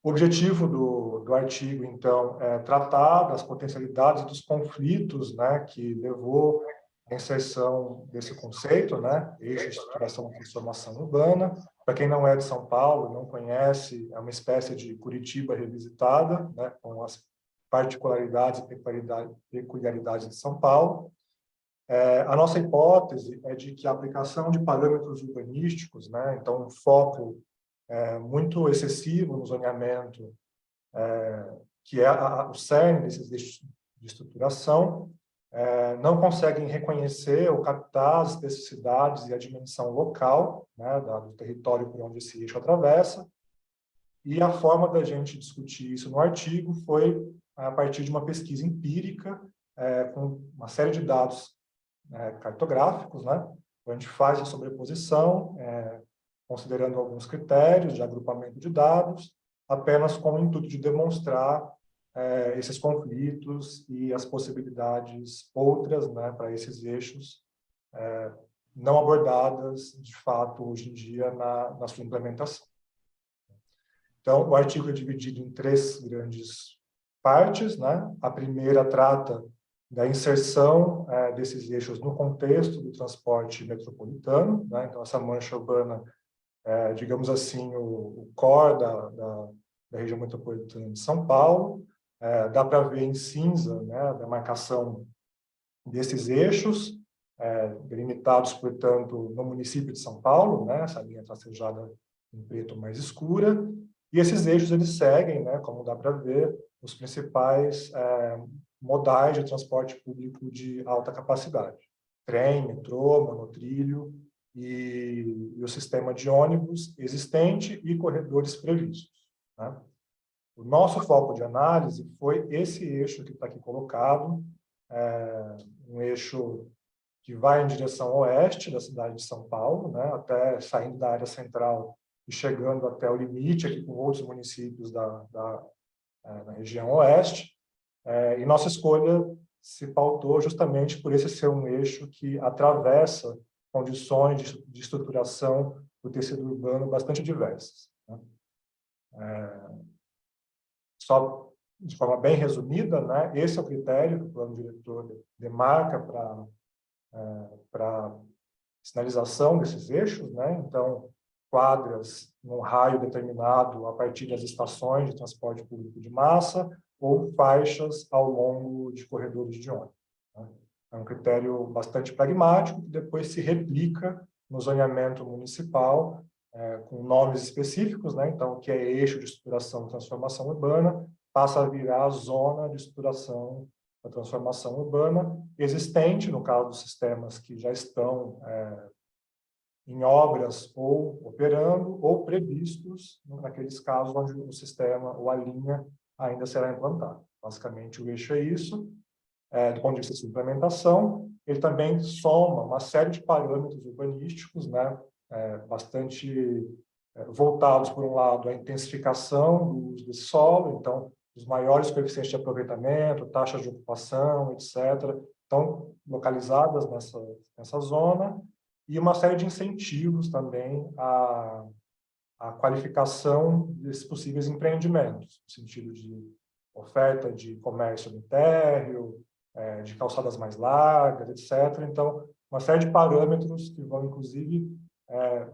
O objetivo do artigo, então, é tratar das potencialidades dos conflitos, né, que levou à inserção desse conceito, né, eixo de estruturação da transformação urbana. Para quem não é de São Paulo, não conhece, é uma espécie de Curitiba revisitada, né, com as particularidades e peculiaridades de São Paulo. A nossa hipótese é de que a aplicação de parâmetros urbanísticos, né, então um foco muito excessivo no zoneamento, que é o cerne desses eixos de estruturação, não conseguem reconhecer ou captar as especificidades e a dimensão local, né, do território por onde esse eixo atravessa. E a forma da gente discutir isso no artigo foi a partir de uma pesquisa empírica, com uma série de dados cartográficos, né? A gente faz a sobreposição, considerando alguns critérios de agrupamento de dados, apenas com o intuito de demonstrar esses conflitos e as possibilidades outras, né, para esses eixos não abordadas, de fato, hoje em dia, na sua implementação. Então, o artigo é dividido em 3 grandes partes, né? A primeira trata da inserção desses eixos no contexto do transporte metropolitano, né? Então, essa mancha urbana, digamos assim, o core da região metropolitana de São Paulo. Dá para ver em cinza, né, a demarcação desses eixos, delimitados, portanto, no município de São Paulo, né, essa linha tracejada em preto mais escura, e esses eixos eles seguem, né, como dá para ver, os principais modais de transporte público de alta capacidade: trem, metrô, monotrilho e o sistema de ônibus existente e corredores previstos, né? O nosso foco de análise foi esse eixo que está aqui colocado, um eixo que vai em direção oeste da cidade de São Paulo, né, até saindo da área central e chegando até o limite aqui com outros municípios da região oeste. E nossa escolha se pautou justamente por esse ser um eixo que atravessa condições de estruturação do tecido urbano bastante diversas, né? Só de forma bem resumida, né, esse é o critério que o plano diretor demarca para sinalização desses eixos, né? Então, quadras num raio determinado a partir das estações de transporte público de massa ou faixas ao longo de corredores de ônibus, né? É um critério bastante pragmático que depois se replica no zoneamento municipal, com nomes específicos, né? Então, o que é eixo de estruturação e transformação urbana passa a virar a zona de estruturação da transformação urbana existente, no caso dos sistemas que já estão em obras ou operando, ou previstos naqueles casos onde o sistema ou a linha ainda será implantado. Basicamente, o eixo é isso. Do ponto de vista de implementação, ele também soma uma série de parâmetros urbanísticos, né, bastante voltados, por um lado, à intensificação do uso desse solo, então, os maiores coeficientes de aproveitamento, taxas de ocupação, etc., estão localizadas nessa zona, e uma série de incentivos também à qualificação desses possíveis empreendimentos, no sentido de oferta de comércio no térreo, de calçadas mais largas, etc. Então, uma série de parâmetros que vão, inclusive,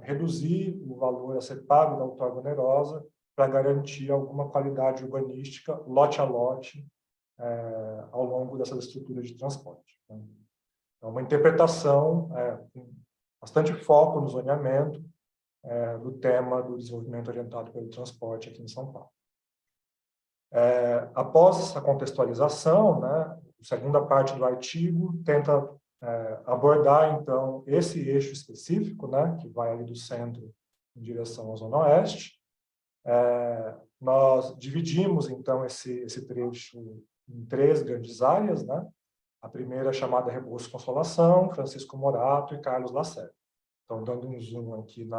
reduzir o valor a ser pago da outorga onerosa para garantir alguma qualidade urbanística, lote a lote, ao longo dessas estruturas de transporte. Então, uma interpretação com bastante foco no zoneamento do tema do desenvolvimento orientado pelo transporte aqui em São Paulo. Após essa contextualização, né, a segunda parte do artigo tenta abordar, então, esse eixo específico, né, que vai ali do centro em direção à Zona Oeste. Nós dividimos, então, esse trecho em 3 grandes áreas, né? A primeira é chamada Rebouças Consolação, Francisco Morato e Carlos Lacerda. Então, dando um zoom aqui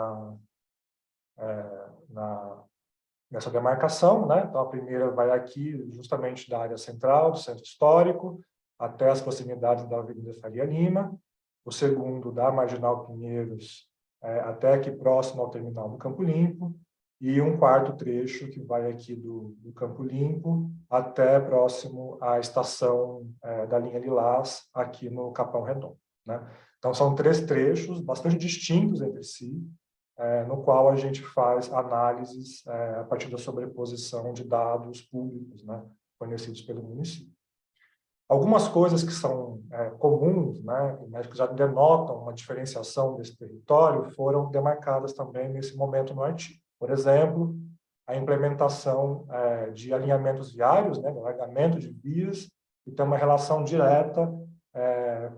nessa demarcação, né? Então, a primeira vai aqui justamente da área central, do centro histórico, até as proximidades da Avenida Faria Lima. O segundo, da Marginal Pinheiros, até aqui próximo ao terminal do Campo Limpo. E um quarto trecho que vai aqui do Campo Limpo até próximo à estação da linha Lilás, aqui no Capão Redondo, né? Então, são 3 trechos bastante distintos entre si, no qual a gente faz análises a partir da sobreposição de dados públicos, né, fornecidos pelo município. Algumas coisas que são comuns, né, mas que já denotam uma diferenciação desse território, foram demarcadas também nesse momento no artigo. Por exemplo, a implementação de alinhamentos viários, né, alargamento de vias, que tem uma relação direta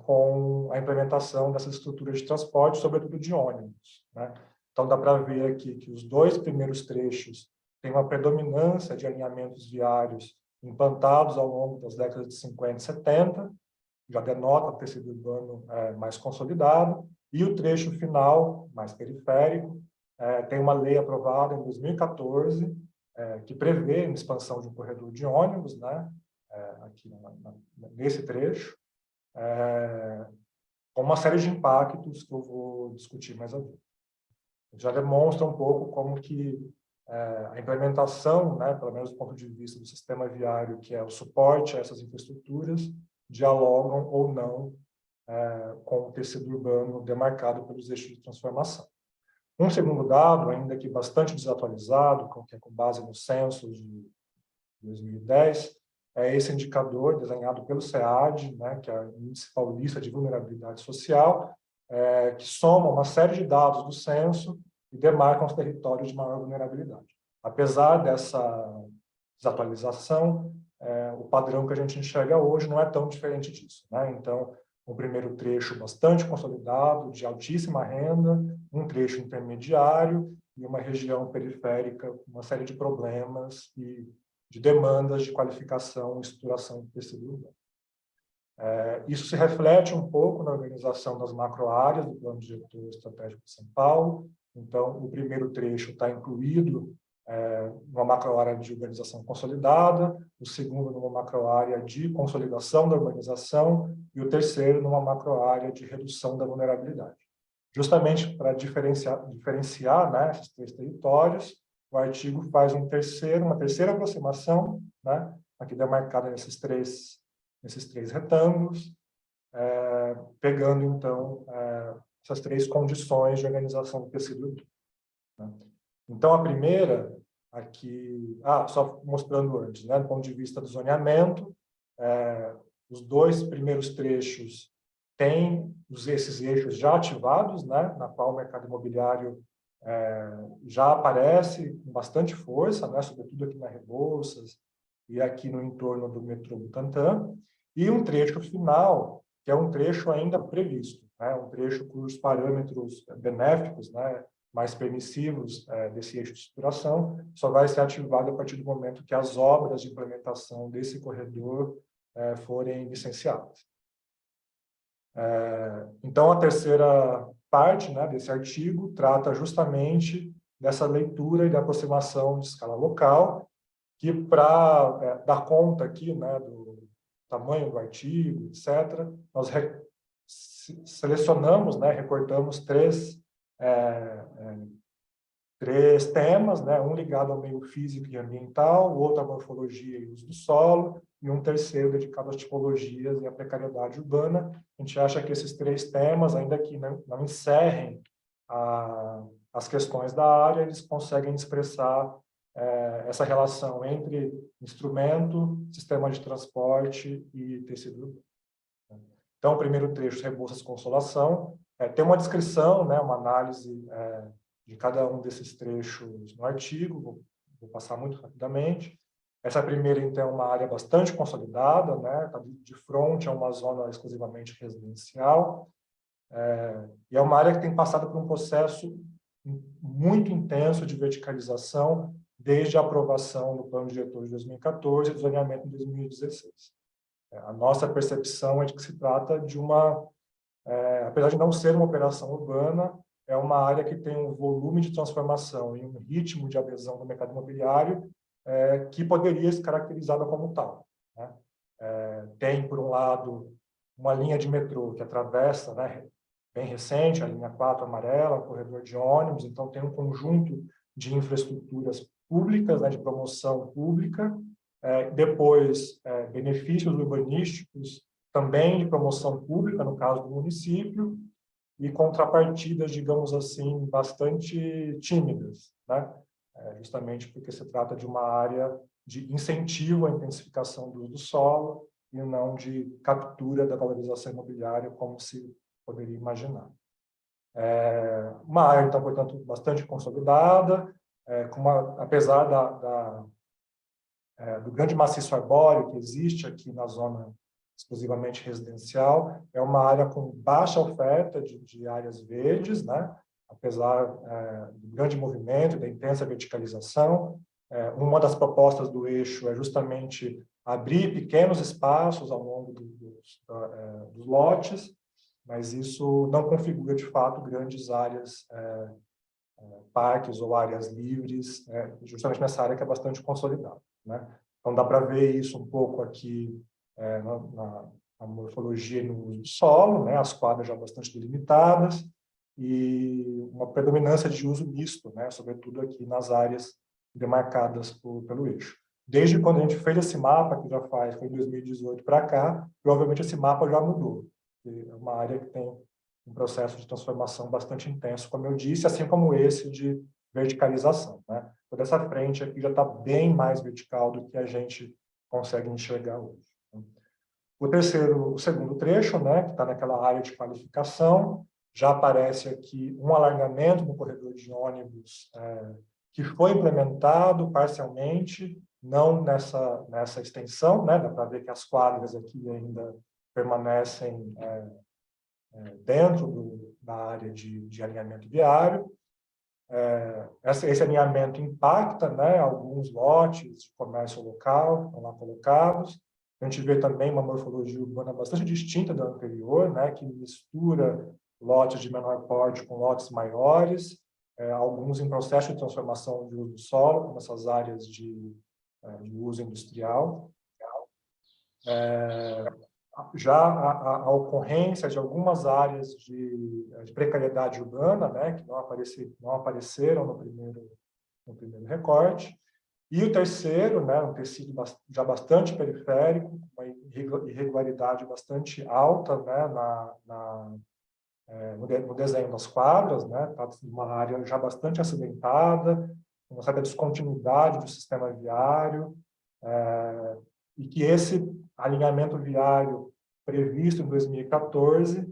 com a implementação dessas estruturas de transporte, sobretudo de ônibus, né? Então, dá para ver aqui que os 2 primeiros trechos têm uma predominância de alinhamentos viários implantados ao longo das décadas de 50 e 70, já denota tecido urbano mais consolidado, e o trecho final, mais periférico, tem uma lei aprovada em 2014, que prevê a expansão de um corredor de ônibus, né, aqui nesse trecho, com uma série de impactos que eu vou discutir mais adiante. Já demonstra um pouco como que a implementação, né, pelo menos do ponto de vista do sistema viário, que é o suporte a essas infraestruturas, dialogam ou não com o tecido urbano demarcado pelos eixos de transformação. Um segundo dado, ainda que bastante desatualizado, que é com base no censo de 2010, é esse indicador desenhado pelo SEAD, né, que é o Índice Paulista de Vulnerabilidade Social, que soma uma série de dados do censo e demarcam os territórios de maior vulnerabilidade. Apesar dessa desatualização, o padrão que a gente enxerga hoje não é tão diferente disso, né? Então, um primeiro trecho bastante consolidado, de altíssima renda, um trecho intermediário e uma região periférica com uma série de problemas e de demandas de qualificação e estruturação do tecido urbano. Isso se reflete um pouco na organização das macroáreas do Plano Diretor Estratégico de São Paulo. Então, o primeiro trecho está incluído numa macroárea de urbanização consolidada, o segundo numa macroárea de consolidação da urbanização e o terceiro numa macroárea de redução da vulnerabilidade. Justamente para diferenciar, né, esses 3 territórios, o artigo faz uma terceira aproximação, né, aqui demarcada nesses três retângulos, pegando, então, essas 3 condições de organização do tecido urbano, né? Então, a primeira, aqui... só mostrando antes, né, do ponto de vista do zoneamento, os 2 primeiros trechos têm esses eixos já ativados, né, na qual o mercado imobiliário já aparece com bastante força, né, sobretudo aqui na Rebouças e aqui no entorno do metrô Butantã, e um trecho final, que é um trecho ainda previsto, né, um trecho cujos parâmetros benéficos, né, mais permissivos desse eixo de estruturação, só vai ser ativado a partir do momento que as obras de implementação desse corredor forem licenciadas. Então, a terceira parte, né, desse artigo trata justamente dessa leitura e da aproximação de escala local, que para dar conta aqui, né, do tamanho do artigo, etc., nós selecionamos, né, recortamos três temas, né, um ligado ao meio físico e ambiental, o outro à morfologia e uso do solo, e um terceiro dedicado às tipologias e à precariedade urbana. A gente acha que esses três temas, ainda que não encerrem as questões da área, eles conseguem expressar essa relação entre instrumento, sistema de transporte e tecido urbano. Então, o primeiro trecho, Rebouças Consolação, tem uma descrição, né, uma análise de cada um desses trechos no artigo, vou passar muito rapidamente. Essa primeira, então, é uma área bastante consolidada, né, está de frente a uma zona exclusivamente residencial, e é uma área que tem passado por um processo muito intenso de verticalização desde a aprovação do Plano Diretor de 2014 e do zoneamento em 2016. A nossa percepção é de que se trata de apesar de não ser uma operação urbana, é uma área que tem um volume de transformação e um ritmo de adesão no mercado imobiliário que poderia ser caracterizada como tal, né? Tem, por um lado, uma linha de metrô que atravessa, né, bem recente, a linha 4 amarela, o corredor de ônibus, então tem um conjunto de infraestruturas públicas, né, de promoção pública, depois benefícios urbanísticos também de promoção pública, no caso do município, e contrapartidas, digamos assim, bastante tímidas, né? Justamente porque se trata de uma área de incentivo à intensificação do uso do solo e não de captura da valorização imobiliária, como se poderia imaginar. Uma área, então, portanto, bastante consolidada, apesar do grande maciço arbóreo que existe aqui na zona exclusivamente residencial, é uma área com baixa oferta de áreas verdes, né? Apesar do grande movimento e da intensa verticalização. Uma das propostas do eixo é justamente abrir pequenos espaços ao longo dos lotes, mas isso não configura, de fato, grandes áreas, parques ou áreas livres, justamente nessa área que é bastante consolidada, né? Então, dá para ver isso um pouco aqui na morfologia e no uso do solo, né? As quadras já bastante delimitadas e uma predominância de uso misto, né? Sobretudo aqui nas áreas demarcadas pelo eixo. Desde quando a gente fez esse mapa, que já foi em 2018 para cá, provavelmente esse mapa já mudou. É uma área que tem um processo de transformação bastante intenso, como eu disse, assim como esse de verticalização, né? Toda essa frente aqui já está bem mais vertical do que a gente consegue enxergar hoje. O segundo trecho, né, que está naquela área de qualificação, já aparece aqui um alargamento no corredor de ônibus que foi implementado parcialmente, não nessa extensão, né? Dá para ver que as quadras aqui ainda permanecem dentro da área de alinhamento viário. Esse alinhamento impacta, né, alguns lotes de comércio local que estão lá colocados. A gente vê também uma morfologia urbana bastante distinta da anterior, né, que mistura lotes de menor porte com lotes maiores, alguns em processo de transformação de uso do solo, como essas áreas de uso industrial. Já a ocorrência de algumas áreas de precariedade urbana, né, que não apareceram no primeiro recorte. E o terceiro, né, um tecido já bastante periférico, uma irregularidade bastante alta, né, no desenho das quadras, né, trata-se de uma área já bastante acidentada, uma certa descontinuidade do sistema viário, e que esse alinhamento viário previsto em 2014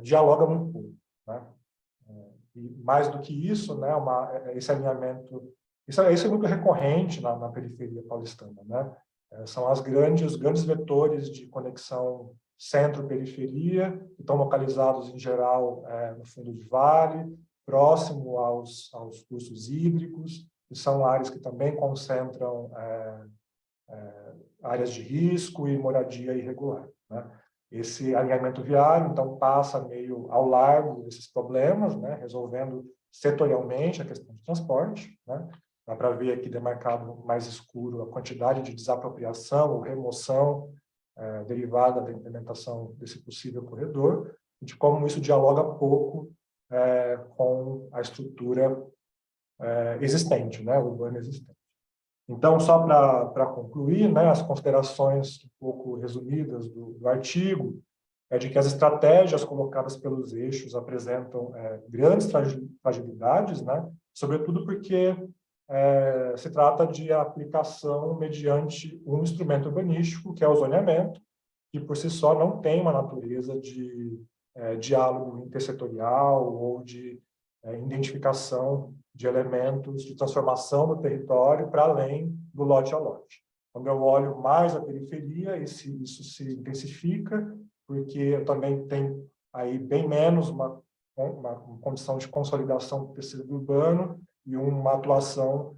dialoga muito pouco, né? E mais do que isso, né, esse alinhamento, isso é muito recorrente na periferia paulistana, né? São os grandes vetores de conexão centro-periferia, que estão localizados, em geral, no fundo de vale, próximo aos cursos hídricos, que são áreas que também concentram áreas de risco e moradia irregular, né? Esse alinhamento viário, então, passa meio ao largo desses problemas, né, resolvendo setorialmente a questão de transporte, né? Dá para ver aqui demarcado mais escuro a quantidade de desapropriação ou remoção derivada da implementação desse possível corredor, e de como isso dialoga pouco com a estrutura existente, né, urbana existente. Então, só para concluir, né, as considerações um pouco resumidas do artigo é de que as estratégias colocadas pelos eixos apresentam grandes fragilidades, né, sobretudo porque se trata de aplicação mediante um instrumento urbanístico, que é o zoneamento, que por si só não tem uma natureza de diálogo intersetorial ou de identificação de elementos de transformação do território para além do lote a lote. Quando eu olho mais a periferia, isso se intensifica, porque também tem aí bem menos uma condição de consolidação do tecido urbano e uma atuação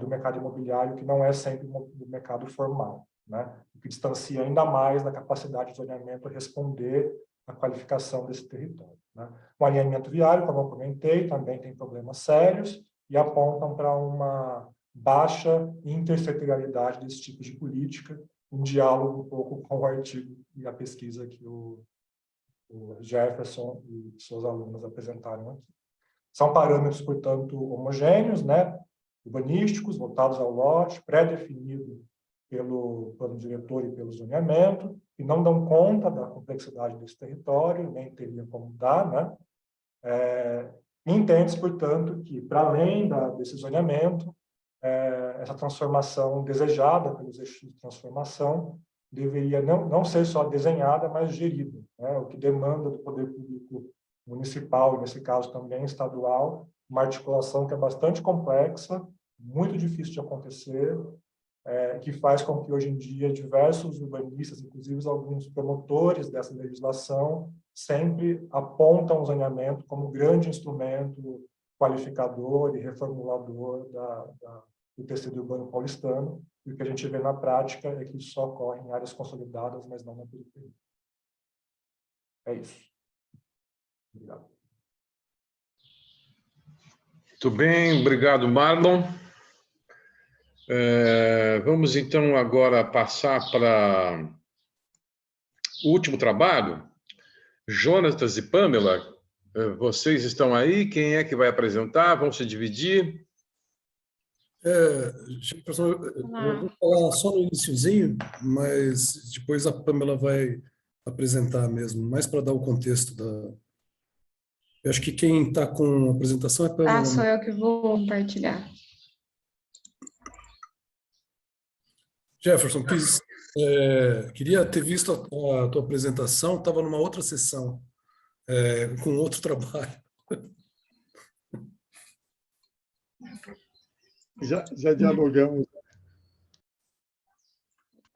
do mercado imobiliário que não é sempre do mercado formal, né? O que distancia ainda mais da capacidade de zoneamento responder à qualificação desse território, né? O alinhamento viário, como eu comentei, também tem problemas sérios e apontam para uma baixa intersetorialidade desse tipo de política, em diálogo um pouco com o artigo e a pesquisa que o Jefferson e seus alunos apresentaram aqui. São parâmetros, portanto, homogêneos, né, urbanísticos, voltados ao lote, pré-definido pelo plano diretor e pelo zoneamento, e não dão conta da complexidade desse território, nem teriam como dar, né? Entende-se, portanto, que, para além desse zoneamento, essa transformação desejada pelos eixos de transformação deveria não ser só desenhada, mas gerida, né? O que demanda do poder público municipal, e nesse caso também estadual, uma articulação que é bastante complexa, muito difícil de acontecer, que faz com que hoje em dia diversos urbanistas, inclusive alguns promotores dessa legislação, sempre apontam o zoneamento como grande instrumento qualificador e reformulador do tecido urbano paulistano, e o que a gente vê na prática é que isso só ocorre em áreas consolidadas, mas não na periferia. É isso. Obrigado. Muito bem, obrigado, Marlon. Vamos, então, agora passar para o último trabalho. Jonatas e Pamela, vocês estão aí? Quem é que vai apresentar? Vão se dividir? Professor, eu vou falar só no iniciozinho, mas depois a Pamela vai apresentar mesmo, mais para dar o contexto da... Eu acho que quem está com a apresentação é a Pamela. Sou eu que vou compartilhar. Jefferson, queria ter visto a tua apresentação, estava numa outra sessão, com outro trabalho. Já dialogamos.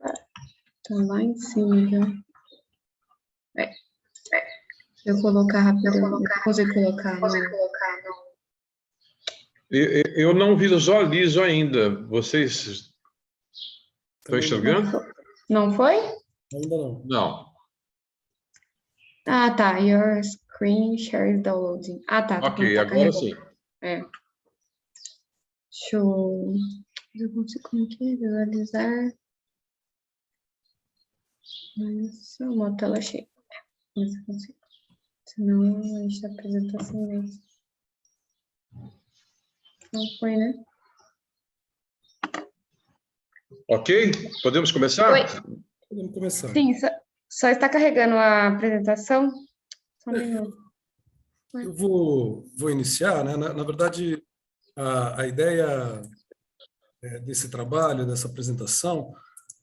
Tá lá em cima já. Eu colocar rapidamente. Consigo colocar. Eu não visualizo ainda. Vocês estão enxergando? Não foi? Ainda não. Não. Ah, tá. Your screen share is downloading. Ah, tá. Ok, agora sim. Deixa eu consigo como que visualizar. Isso, uma tela cheia. Mas eu consigo. Senão a gente tá apresentando assim mesmo. Não foi, né? Ok? Podemos começar? Oi. Podemos começar. Sim, só está carregando a apresentação. Só um minuto. Eu vou iniciar, né? Na verdade, a ideia desse trabalho, dessa apresentação,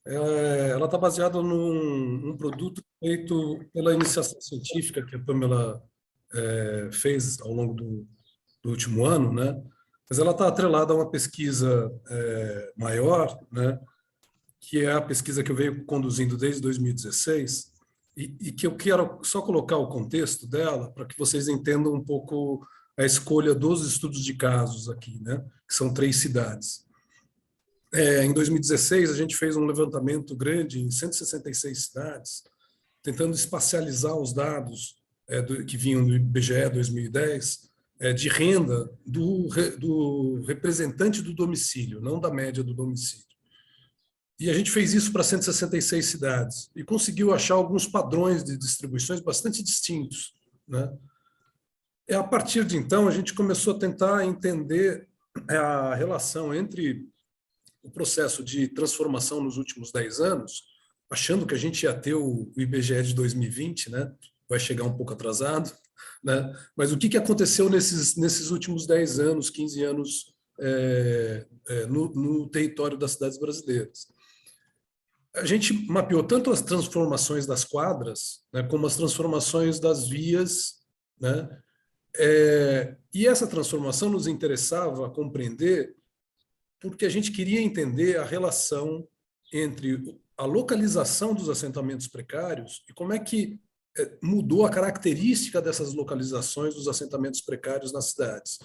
ela está baseada num produto feito pela iniciação científica que a Pamela fez ao longo do último ano, né? Mas ela está atrelada a uma pesquisa maior, né? Que é a pesquisa que eu venho conduzindo desde 2016 e que eu quero só colocar o contexto dela para que vocês entendam um pouco a escolha dos estudos de casos aqui, né? Que são 3 cidades. Em 2016, a gente fez um levantamento grande em 166 cidades, tentando espacializar os dados que vinham do IBGE 2010, de renda do representante do domicílio, não da média do domicílio. E a gente fez isso para 166 cidades e conseguiu achar alguns padrões de distribuições bastante distintos, né? E a partir de então, a gente começou a tentar entender a relação entre o processo de transformação nos últimos 10 anos, achando que a gente ia ter o IBGE de 2020, né? Vai chegar um pouco atrasado, né? Mas o que aconteceu nesses últimos 10 anos, 15 anos no território das cidades brasileiras? A gente mapeou tanto as transformações das quadras, né, como as transformações das vias, né? E essa transformação nos interessava compreender porque a gente queria entender a relação entre a localização dos assentamentos precários e como é que mudou a característica dessas localizações dos assentamentos precários nas cidades.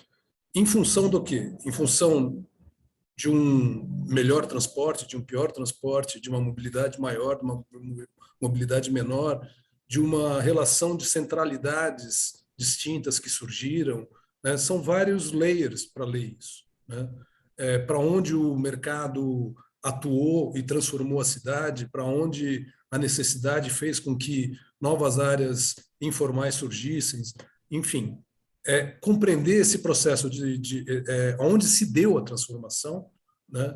Em função do quê? Em função de um melhor transporte, de um pior transporte, de uma mobilidade maior, de uma mobilidade menor, de uma relação de centralidades distintas que surgiram, né? São vários layers para ler isso, né? Para onde o mercado atuou e transformou a cidade, para onde a necessidade fez com que novas áreas informais surgissem, enfim, compreender esse processo onde se deu a transformação, né?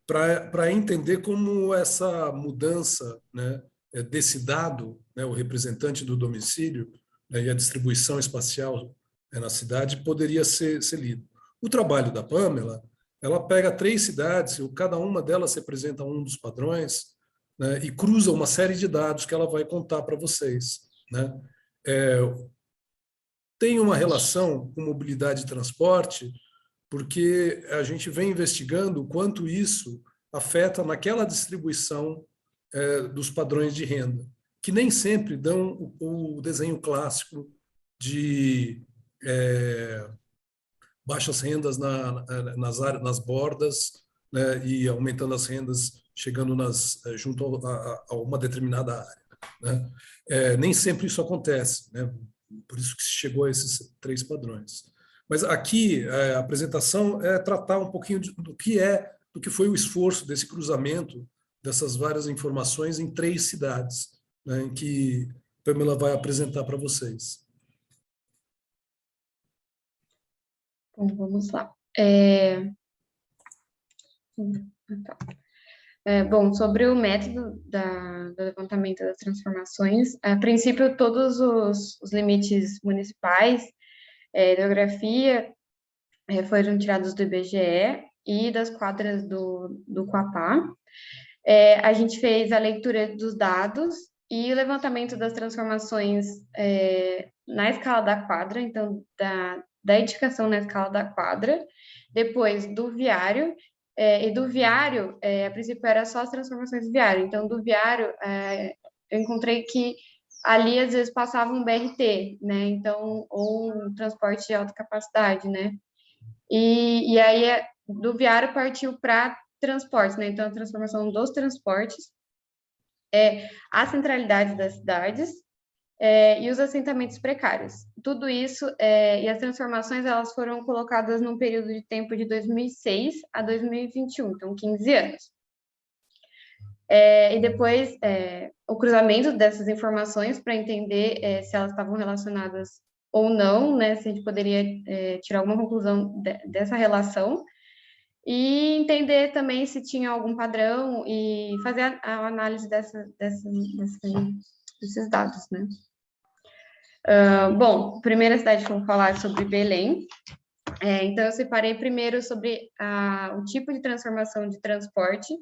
Para entender como essa mudança, né, desse dado, né, o representante do domicílio, né, e a distribuição espacial na cidade poderia ser lido. O trabalho da Pamela, ela pega 3 cidades, cada uma delas representa um dos padrões, né, e cruza uma série de dados que ela vai contar para vocês, né? Tem uma relação com mobilidade e transporte, porque a gente vem investigando o quanto isso afeta naquela distribuição dos padrões de renda, que nem sempre dão o desenho clássico de baixas rendas nas bordas, né, e aumentando as rendas, chegando junto a uma determinada área, né? Nem sempre isso acontece, né? Por isso que se chegou a esses 3 padrões. Mas aqui a apresentação é tratar um pouquinho do que foi o esforço desse cruzamento dessas várias informações em 3 cidades, né, em que a Pamela vai apresentar para vocês. Bom, vamos lá. Bom, sobre o método do levantamento das transformações, a princípio, todos os limites municipais, hidrografia, foram tirados do IBGE e das quadras do Quapá. A gente fez a leitura dos dados e o levantamento das transformações na escala da quadra, então, da edificação na escala da quadra, depois do viário, e do viário, a princípio era só as transformações do viário, então do viário eu encontrei que ali às vezes passava um BRT, né, então, ou um transporte de alta capacidade, né, e aí do viário partiu para transportes, né, então a transformação dos transportes, a centralidade das cidades, e os assentamentos precários. Tudo isso, e as transformações, elas foram colocadas num período de tempo de 2006 a 2021, então 15 anos. E depois, o cruzamento dessas informações para entender se elas estavam relacionadas ou não, né, se a gente poderia tirar alguma conclusão dessa relação, e entender também se tinha algum padrão e fazer a análise desses dados, né. Bom, primeira cidade que eu vou falar é sobre Belém. Então, eu separei primeiro sobre o tipo de transformação de transporte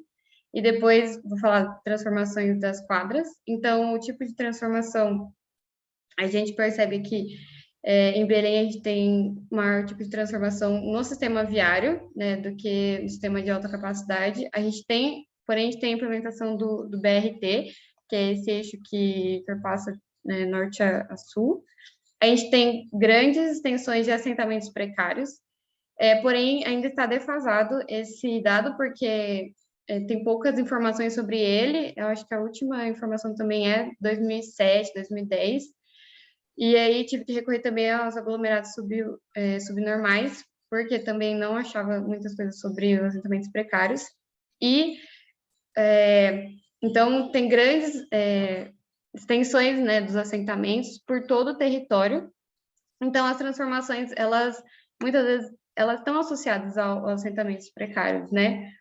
e depois vou falar transformações das quadras. Então, o tipo de transformação, a gente percebe que em Belém a gente tem maior tipo de transformação no sistema viário, né, do que no sistema de alta capacidade. Porém, a gente tem a implementação do BRT, que é esse eixo que perpassa, né, norte a sul. A gente tem grandes extensões de assentamentos precários, porém, ainda está defasado esse dado, porque tem poucas informações sobre ele. Eu acho que a última informação também é 2007, 2010, e aí tive que recorrer também aos aglomerados subnormais, porque também não achava muitas coisas sobre os assentamentos precários. E, então, tem grandes extensões, né, dos assentamentos por todo o território. Então, as transformações, muitas vezes, elas estão associadas aos assentamentos precários, né?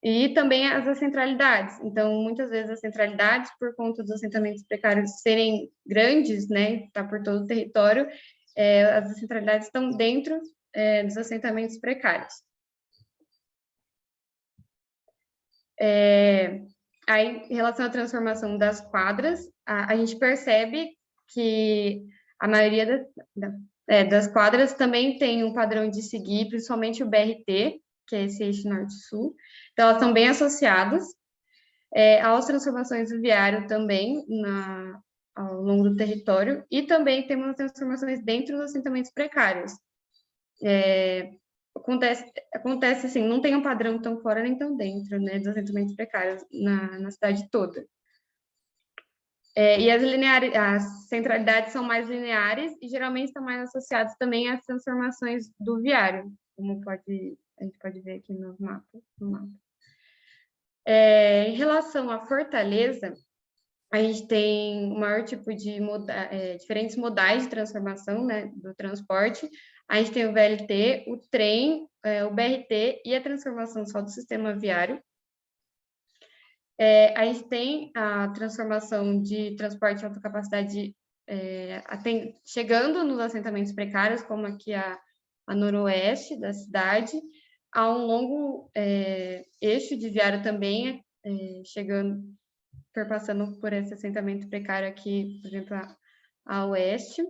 E também as centralidades. Então, muitas vezes as centralidades, por conta dos assentamentos precários serem grandes, né, tá por todo o território, as centralidades estão dentro dos assentamentos precários. Aí, em relação à transformação das quadras, a gente percebe que a maioria das quadras também tem um padrão de seguir, principalmente o BRT, que é esse eixo norte-sul. Então, elas estão bem associadas às transformações do viário também, ao longo do território, e também temos transformações dentro dos assentamentos precários. Acontece assim, não tem um padrão tão fora nem tão dentro, né, dos assentamentos precários na cidade toda. E as centralidades são mais lineares e geralmente estão mais associadas também às transformações do viário, como a gente pode ver aqui no mapa. Em relação à Fortaleza, a gente tem o maior tipo de diferentes modais de transformação, né, do transporte. A gente tem o VLT, o trem, o BRT e a transformação só do sistema viário. A gente tem a transformação de transporte de alta capacidade chegando nos assentamentos precários, como aqui a noroeste da cidade, há um longo eixo de viário também, perpassando por esse assentamento precário aqui, por exemplo, a oeste.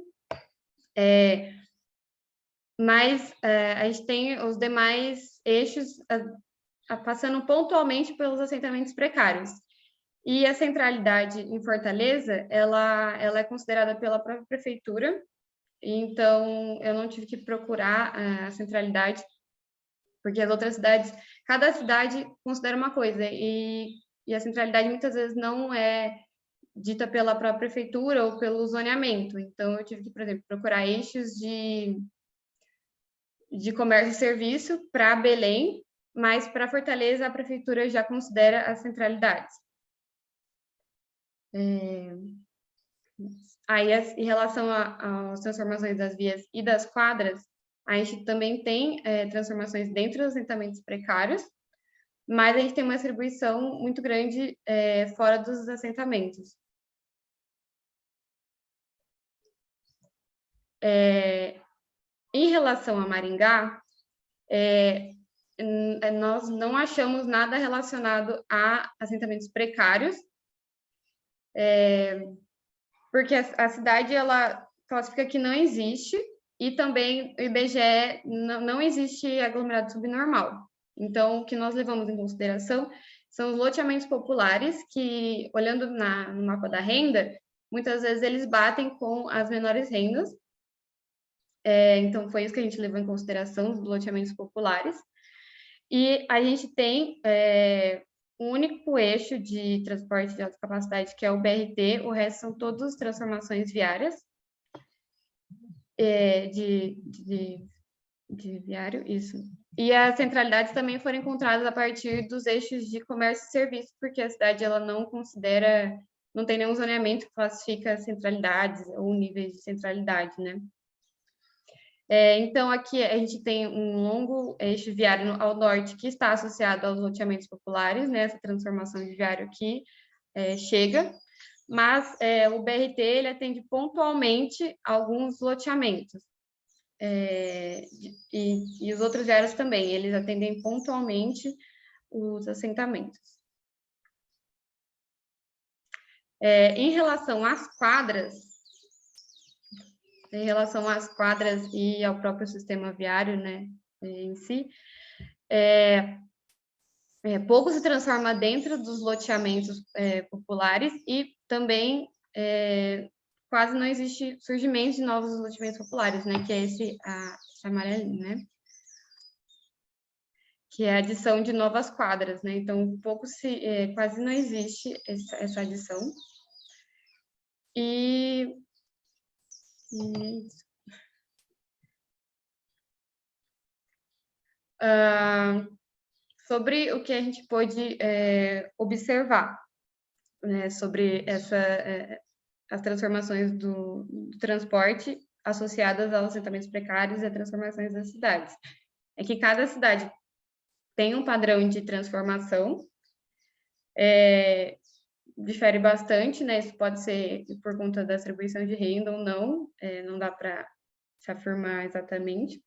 Mas a gente tem os demais eixos passando pontualmente pelos assentamentos precários. E a centralidade em Fortaleza, ela é considerada pela própria prefeitura, então eu não tive que procurar a centralidade, porque as outras cidades, cada cidade considera uma coisa, e a centralidade muitas vezes não é dita pela própria prefeitura ou pelo zoneamento. Então eu tive que, por exemplo, procurar eixos de comércio e serviço para Belém, mas para Fortaleza a prefeitura já considera as centralidades. Aí, em relação às transformações das vias e das quadras, a gente também tem transformações dentro dos assentamentos precários, mas a gente tem uma distribuição muito grande fora dos assentamentos. Em relação a Maringá, nós não achamos nada relacionado a assentamentos precários, porque a cidade, ela classifica que não existe, e também o IBGE não existe aglomerado subnormal. Então, o que nós levamos em consideração são os loteamentos populares, que, olhando no mapa da renda, muitas vezes eles batem com as menores rendas. Então, foi isso que a gente levou em consideração, os loteamentos populares. E a gente tem um único eixo de transporte de alta capacidade, que é o BRT, o resto são todas transformações viárias, de viário, isso. E as centralidades também foram encontradas a partir dos eixos de comércio e serviço, porque a cidade, ela não tem nenhum zoneamento que classifica centralidades ou níveis de centralidade, né? Então, aqui a gente tem um longo eixo viário ao norte que está associado aos loteamentos populares, né? Essa transformação de viário aqui chega, mas o BRT, ele atende pontualmente alguns loteamentos. E os outros viários também, eles atendem pontualmente os assentamentos. Em relação às quadras, e ao próprio sistema viário, né, em si, pouco se transforma dentro dos loteamentos populares, e também quase não existe surgimento de novos loteamentos populares, né, que é esse amarelinho, né, que é a adição de novas quadras, né, então quase não existe essa adição. E sobre o que a gente pôde observar, né, sobre as transformações do transporte associadas aos assentamentos precários e as transformações das cidades. É que cada cidade tem um padrão de transformação, difere bastante, né? Isso pode ser por conta da distribuição de renda ou não, não dá para se afirmar exatamente.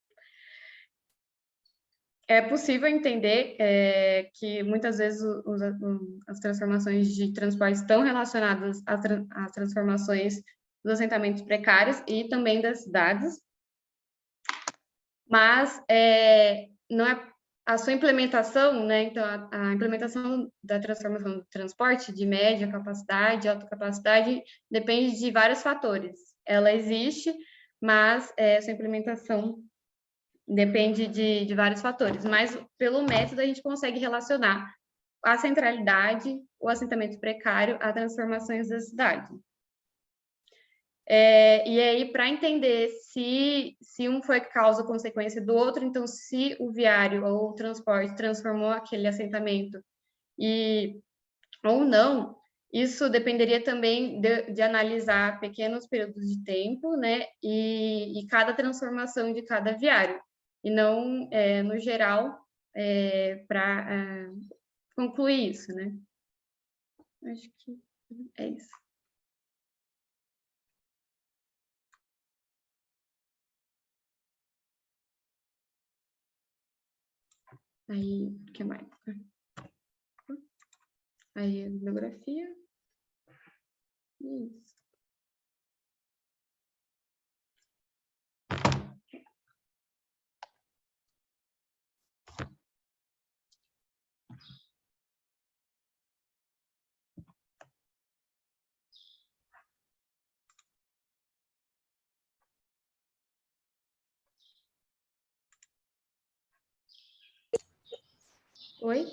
É possível entender que muitas vezes as transformações de transporte estão relacionadas às transformações dos assentamentos precários e também das cidades, mas não é a sua implementação, né? Então, a implementação da transformação do transporte de média capacidade, alta capacidade, depende de vários fatores. Ela existe, mas sua implementação depende de vários fatores. Mas, pelo método, a gente consegue relacionar a centralidade, o assentamento precário, a transformações da cidade. E aí, para entender se um foi causa ou consequência do outro, então, se o viário ou o transporte transformou aquele assentamento ou não, isso dependeria também de analisar pequenos períodos de tempo, né, e cada transformação de cada viário, e não, no geral, para concluir isso, né? Acho que é isso. Aí, o que mais? Aí, a bibliografia. Isso. Oi?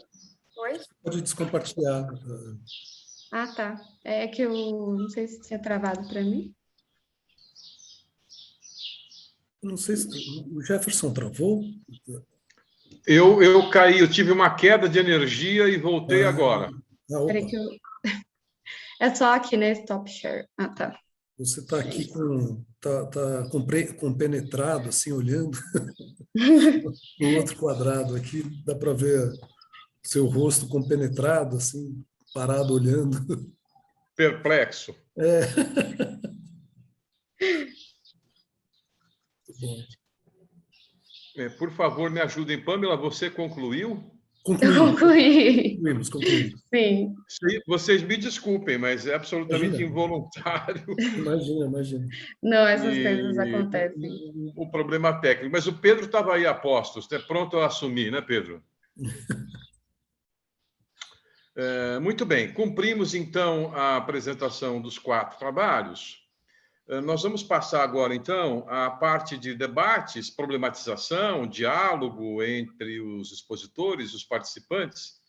Pode descompartilhar. Ah, tá. É que eu não sei se tinha travado para mim. Não sei se o Jefferson travou. Eu caí, eu tive uma queda de energia e voltei agora. Peraí que eu... É só aqui, né? Stop share. Ah, tá. Você está aqui compenetrado, assim, olhando no outro quadrado aqui, dá para ver seu rosto compenetrado, assim, parado olhando. Perplexo. Bom. Por favor, me ajudem. Pamela, você concluiu? Concluímos. Sim. Sim, vocês me desculpem, mas é absolutamente Imagina. involuntário. Imagina. Não, essas coisas acontecem. O problema técnico. Mas o Pedro estava aí a postos, né? Pronto a assumir, né, Pedro? Muito bem. Cumprimos, então, a apresentação dos 4 trabalhos. Nós vamos passar agora, então, à parte de debates, problematização, diálogo entre os expositores, os participantes.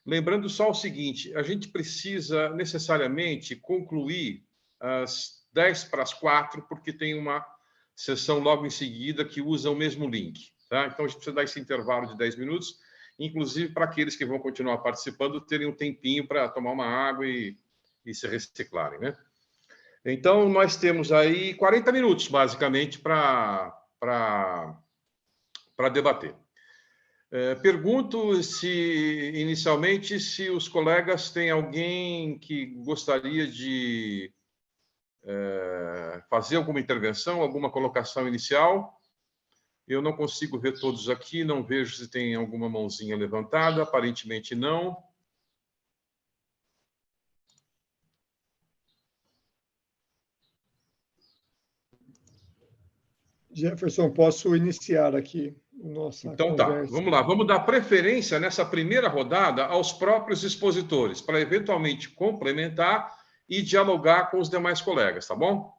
Lembrando só o seguinte, a gente precisa necessariamente concluir às 3:10, porque tem uma sessão logo em seguida que usa o mesmo link. Tá? Então, a gente precisa dar esse intervalo de 10 minutos, inclusive para aqueles que vão continuar participando terem um tempinho para tomar uma água e se reciclarem, né? Então, nós temos aí 40 minutos, basicamente, para debater. Pergunto inicialmente, se os colegas têm alguém que gostaria de fazer alguma intervenção, alguma colocação inicial. Eu não consigo ver todos aqui, não vejo se tem alguma mãozinha levantada, aparentemente não. Jefferson, posso iniciar aqui nossa então, conversa. Tá, vamos lá. Vamos dar preferência nessa primeira rodada aos próprios expositores, para eventualmente complementar e dialogar com os demais colegas, tá bom?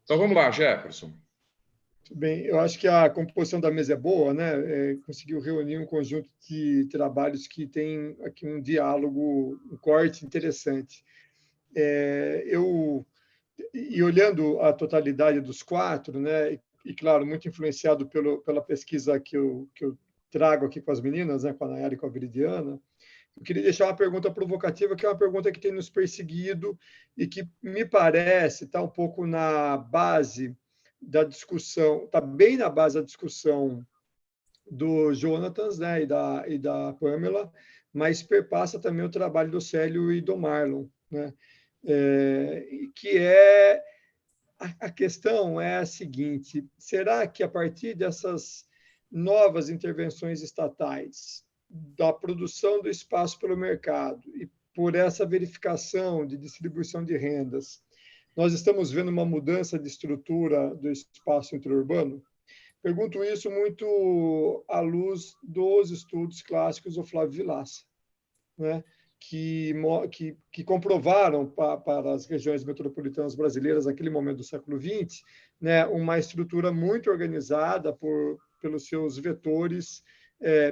Então, vamos lá, Jefferson. Muito bem, eu acho que a composição da mesa é boa, né? Conseguiu reunir um conjunto de trabalhos que tem aqui um diálogo, um corte interessante. E olhando a totalidade dos 4, né? E claro, muito influenciado pela pesquisa que eu trago aqui com as meninas, né, com a Nayara e com a Viridiana, eu queria deixar uma pergunta provocativa, que é uma pergunta que tem nos perseguido e que me parece está um pouco na base da discussão, está bem na base da discussão do Jonatas, né, e da Pamela, mas perpassa também o trabalho do Célio e do Marlon, né? Que é a questão é a seguinte: será que a partir dessas novas intervenções estatais, da produção do espaço pelo mercado e por essa verificação de distribuição de rendas, nós estamos vendo uma mudança de estrutura do espaço interurbano? Pergunto isso muito à luz dos estudos clássicos do Flávio Vilaça, né? que comprovaram para as regiões metropolitanas brasileiras, naquele momento do século XX, né, uma estrutura muito organizada pelos seus vetores,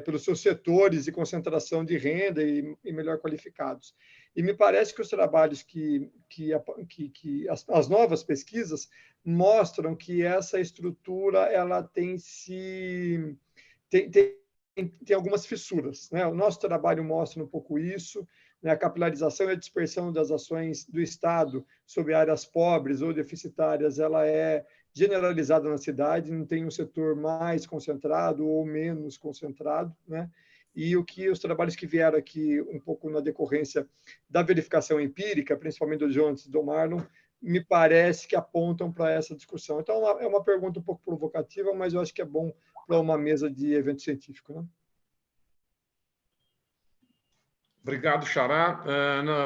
pelos seus setores de concentração de renda e melhor qualificados. E me parece que os trabalhos as novas pesquisas mostram que essa estrutura ela tem algumas fissuras, né? O nosso trabalho mostra um pouco isso, né? A capilarização e a dispersão das ações do Estado sobre áreas pobres ou deficitárias, ela é generalizada na cidade, não tem um setor mais concentrado ou menos concentrado, né? E os trabalhos que vieram aqui um pouco na decorrência da verificação empírica, principalmente do Jonas e do Marlon, me parece que apontam para essa discussão. Então, é uma pergunta um pouco provocativa, mas eu acho que é bom para uma mesa de evento científico, né? Obrigado, Xará.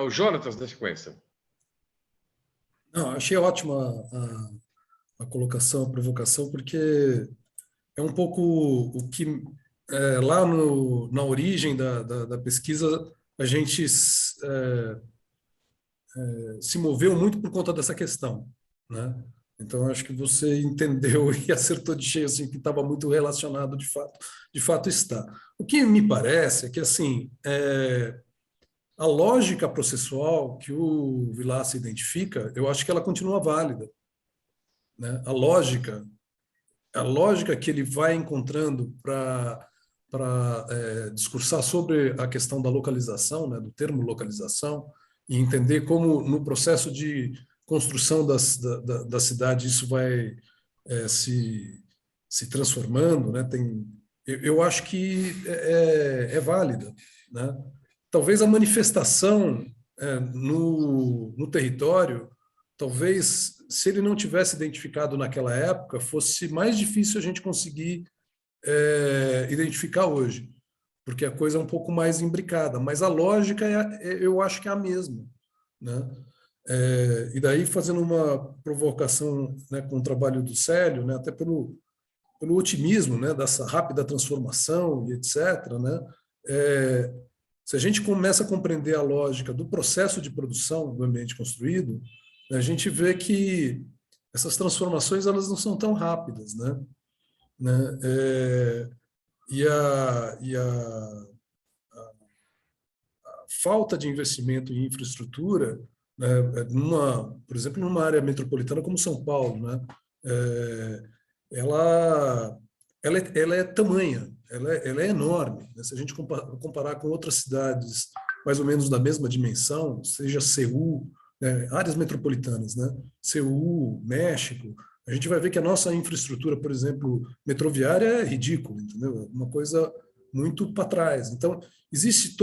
O Jonatas, na sequência. Não, achei ótima a colocação, a provocação, porque é um pouco o que lá na origem da pesquisa a gente se moveu muito por conta dessa questão, né? Então, acho que você entendeu e acertou de cheio, assim, que estava muito relacionado, de fato está. O que me parece é que, assim, a lógica processual que o Vilaça identifica, eu acho que ela continua válida, né? A lógica que ele vai encontrando para discursar sobre a questão da localização, né, do termo localização, e entender como, no processo de construção da cidade, isso vai se transformando, né? Eu acho que é válida, né? Talvez a manifestação no território, talvez, se ele não tivesse identificado naquela época, fosse mais difícil a gente conseguir identificar hoje, porque a coisa é um pouco mais imbricada, mas a lógica eu acho que é a mesma, né? E daí, fazendo uma provocação, né, com o trabalho do Célio, né, até pelo otimismo, né, dessa rápida transformação e etc., né, se a gente começa a compreender a lógica do processo de produção do ambiente construído, a gente vê que essas transformações elas não são tão rápidas, né? E a falta de investimento em infraestrutura, né, por exemplo, numa área metropolitana como São Paulo, né, ela é tamanha, ela é enorme, né? Se a gente comparar com outras cidades mais ou menos da mesma dimensão, seja Seul, né, áreas metropolitanas, né, Seul, México, a gente vai ver que a nossa infraestrutura, por exemplo, metroviária é ridícula, entendeu? Uma coisa muito para trás. Então, existe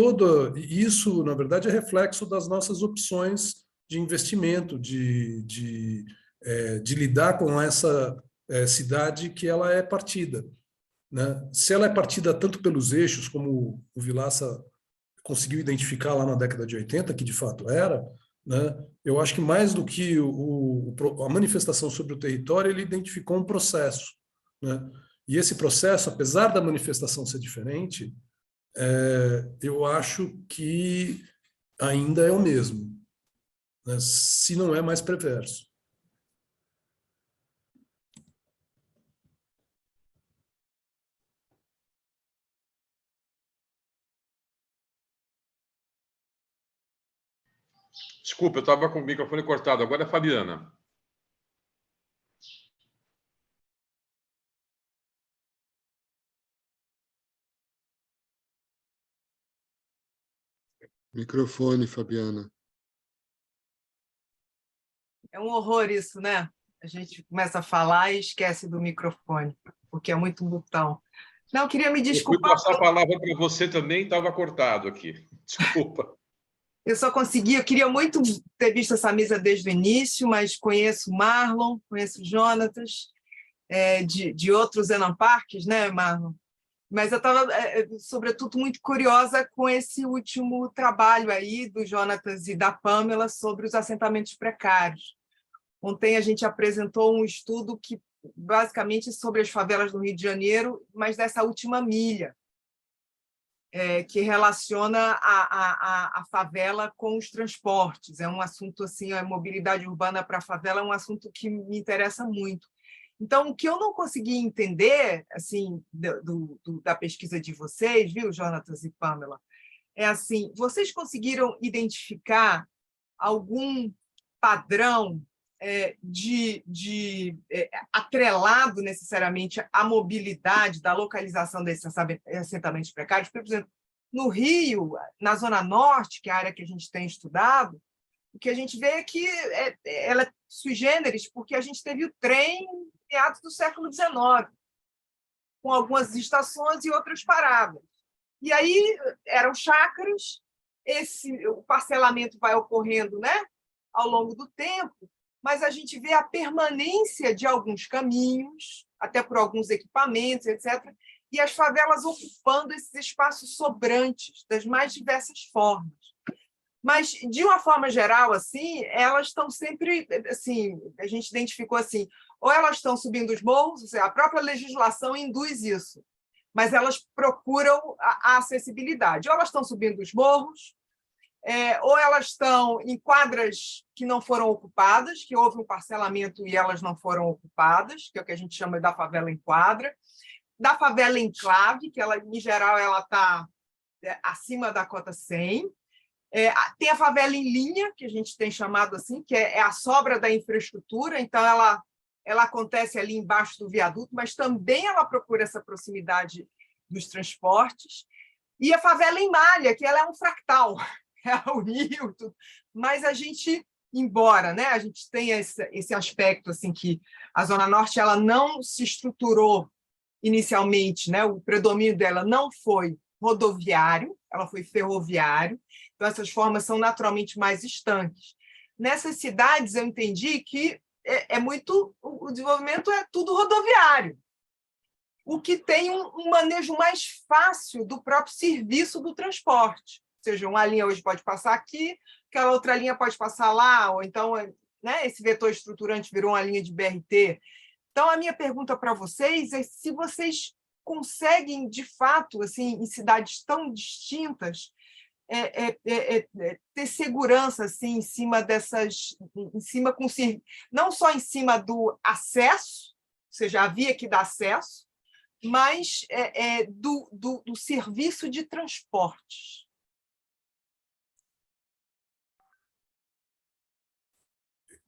isso, na verdade, é reflexo das nossas opções de investimento, de lidar com essa cidade que ela é partida, né? Se ela é partida tanto pelos eixos, como o Vilaça conseguiu identificar lá na década de 80, que de fato era, né? Eu acho que mais do que a manifestação sobre o território, ele identificou um processo, né? E esse processo, apesar da manifestação ser diferente, eu acho que ainda é o mesmo, né? Se não é mais perverso. Desculpa, eu estava com o microfone cortado. Agora é a Fabiana. Microfone, Fabiana. É um horror isso, né? A gente começa a falar e esquece do microfone, porque é muito botão. Não, queria me Eu fui desculpar. passar a palavra para você também, estava cortado aqui. Desculpa. Eu só consegui, eu queria muito ter visto essa mesa desde o início, mas conheço o Marlon, conheço o Jonatas, de outros Zenon Parques, né, Marlon? Mas eu estava, sobretudo, muito curiosa com esse último trabalho aí do Jonatas e da Pamela sobre os assentamentos precários. Ontem a gente apresentou um estudo que, basicamente, sobre as favelas do Rio de Janeiro, mas dessa última milha, que relaciona a favela com os transportes. É um assunto, assim, a mobilidade urbana para a favela é um assunto que me interessa muito. Então, o que eu não consegui entender, assim, da pesquisa de vocês, viu, Jonatas e Pamela, é assim, vocês conseguiram identificar algum padrão atrelado necessariamente à mobilidade, da localização desses assentamentos precários? Por exemplo, no Rio, na Zona Norte, que é a área que a gente tem estudado, o que a gente vê é que ela é sui generis, porque a gente teve o trem em meados do século XIX, com algumas estações e outras paradas. E aí eram chácaras, o parcelamento vai ocorrendo, né, ao longo do tempo, mas a gente vê a permanência de alguns caminhos, até por alguns equipamentos, etc., e as favelas ocupando esses espaços sobrantes das mais diversas formas. Mas, de uma forma geral, assim, elas estão sempre, assim, a gente identificou assim, ou elas estão subindo os morros, ou seja, a própria legislação induz isso, mas elas procuram a acessibilidade. Ou elas estão subindo os morros, ou elas estão em quadras que não foram ocupadas, que houve um parcelamento e elas não foram ocupadas, que é o que a gente chama da favela em quadra, da favela enclave, que ela, em geral ela está acima da cota 100, tem a favela em linha, que a gente tem chamado assim, que é a sobra da infraestrutura, então ela acontece ali embaixo do viaduto, mas também ela procura essa proximidade dos transportes, e a favela em malha, que ela é um fractal, ela uniu tudo, mas a gente, embora, né, a gente tenha esse aspecto assim, que a Zona Norte ela não se estruturou inicialmente, né, o predomínio dela não foi rodoviário, ela foi ferroviário, então essas formas são naturalmente mais estanques. Nessas cidades, eu entendi que o desenvolvimento é tudo rodoviário, o que tem um manejo mais fácil do próprio serviço do transporte. Ou seja, uma linha hoje pode passar aqui, aquela outra linha pode passar lá, ou então, né, esse vetor estruturante virou uma linha de BRT. Então, a minha pergunta para vocês é se vocês conseguem, de fato, assim, em cidades tão distintas, ter segurança assim, em cima dessas, não só em cima do acesso, ou seja, a via que dá acesso, mas do serviço de transportes.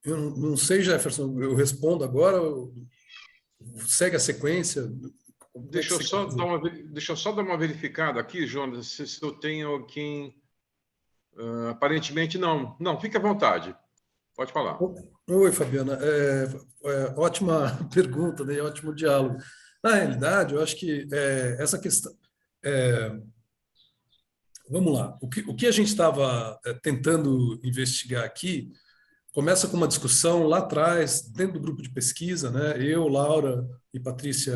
Eu não sei, Jefferson, eu respondo agora, segue a sequência. Deixa eu só dar uma verificada aqui, Jonas, se eu tenho alguém... aparentemente, não. Não, fique à vontade. Pode falar. Oi, Fabiana. Ótima pergunta, né? Ótimo diálogo. Na realidade, eu acho que essa questão... vamos lá. O que a gente estava tentando investigar aqui começa com uma discussão lá atrás, dentro do grupo de pesquisa, né? Eu, Laura e Patrícia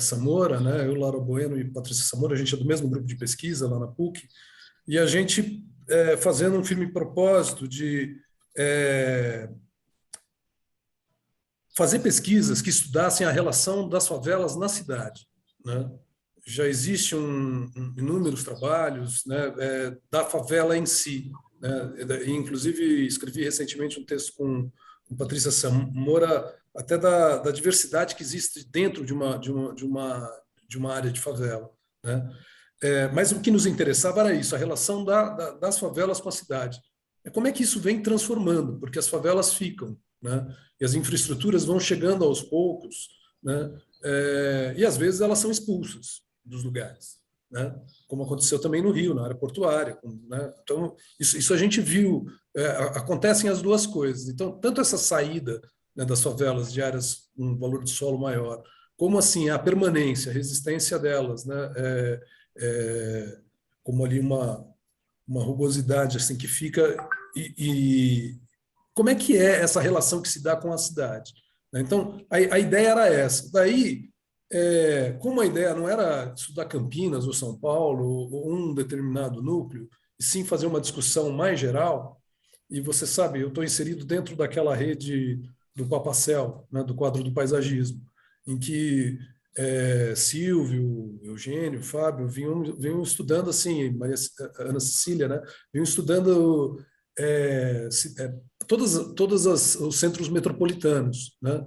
Samora, né? Eu, Laura Bueno e Patrícia Samora, a gente é do mesmo grupo de pesquisa lá na PUC, e a gente fazendo um firme propósito de fazer pesquisas que estudassem a relação das favelas na cidade, né? Já existem inúmeros trabalhos, né, da favela em si, né? Inclusive, escrevi recentemente um texto com Patrícia Samora, até da diversidade que existe dentro de uma área de favela, né? Mas o que nos interessava era isso, a relação das favelas com a cidade. Como é que isso vem transformando? Porque as favelas ficam, né? E as infraestruturas vão chegando aos poucos, né? E às vezes elas são expulsas dos lugares, né? Como aconteceu também no Rio, na área portuária. Né? Então, isso a gente viu, acontecem as duas coisas. Então, tanto essa saída, né, das favelas de áreas com um valor de solo maior, como assim a permanência, a resistência delas, né? Como ali uma rugosidade assim, que fica... E como é que é essa relação que se dá com a cidade? Então, a ideia era essa. Daí, como a ideia não era estudar Campinas ou São Paulo ou um determinado núcleo, e sim fazer uma discussão mais geral, e você sabe, eu estou inserido dentro daquela rede do Papacel, né, do quadro do paisagismo, em que Silvio, Eugênio, Fábio vinham estudando assim, Ana Cecília, né, vinham estudando todos os centros metropolitanos, né?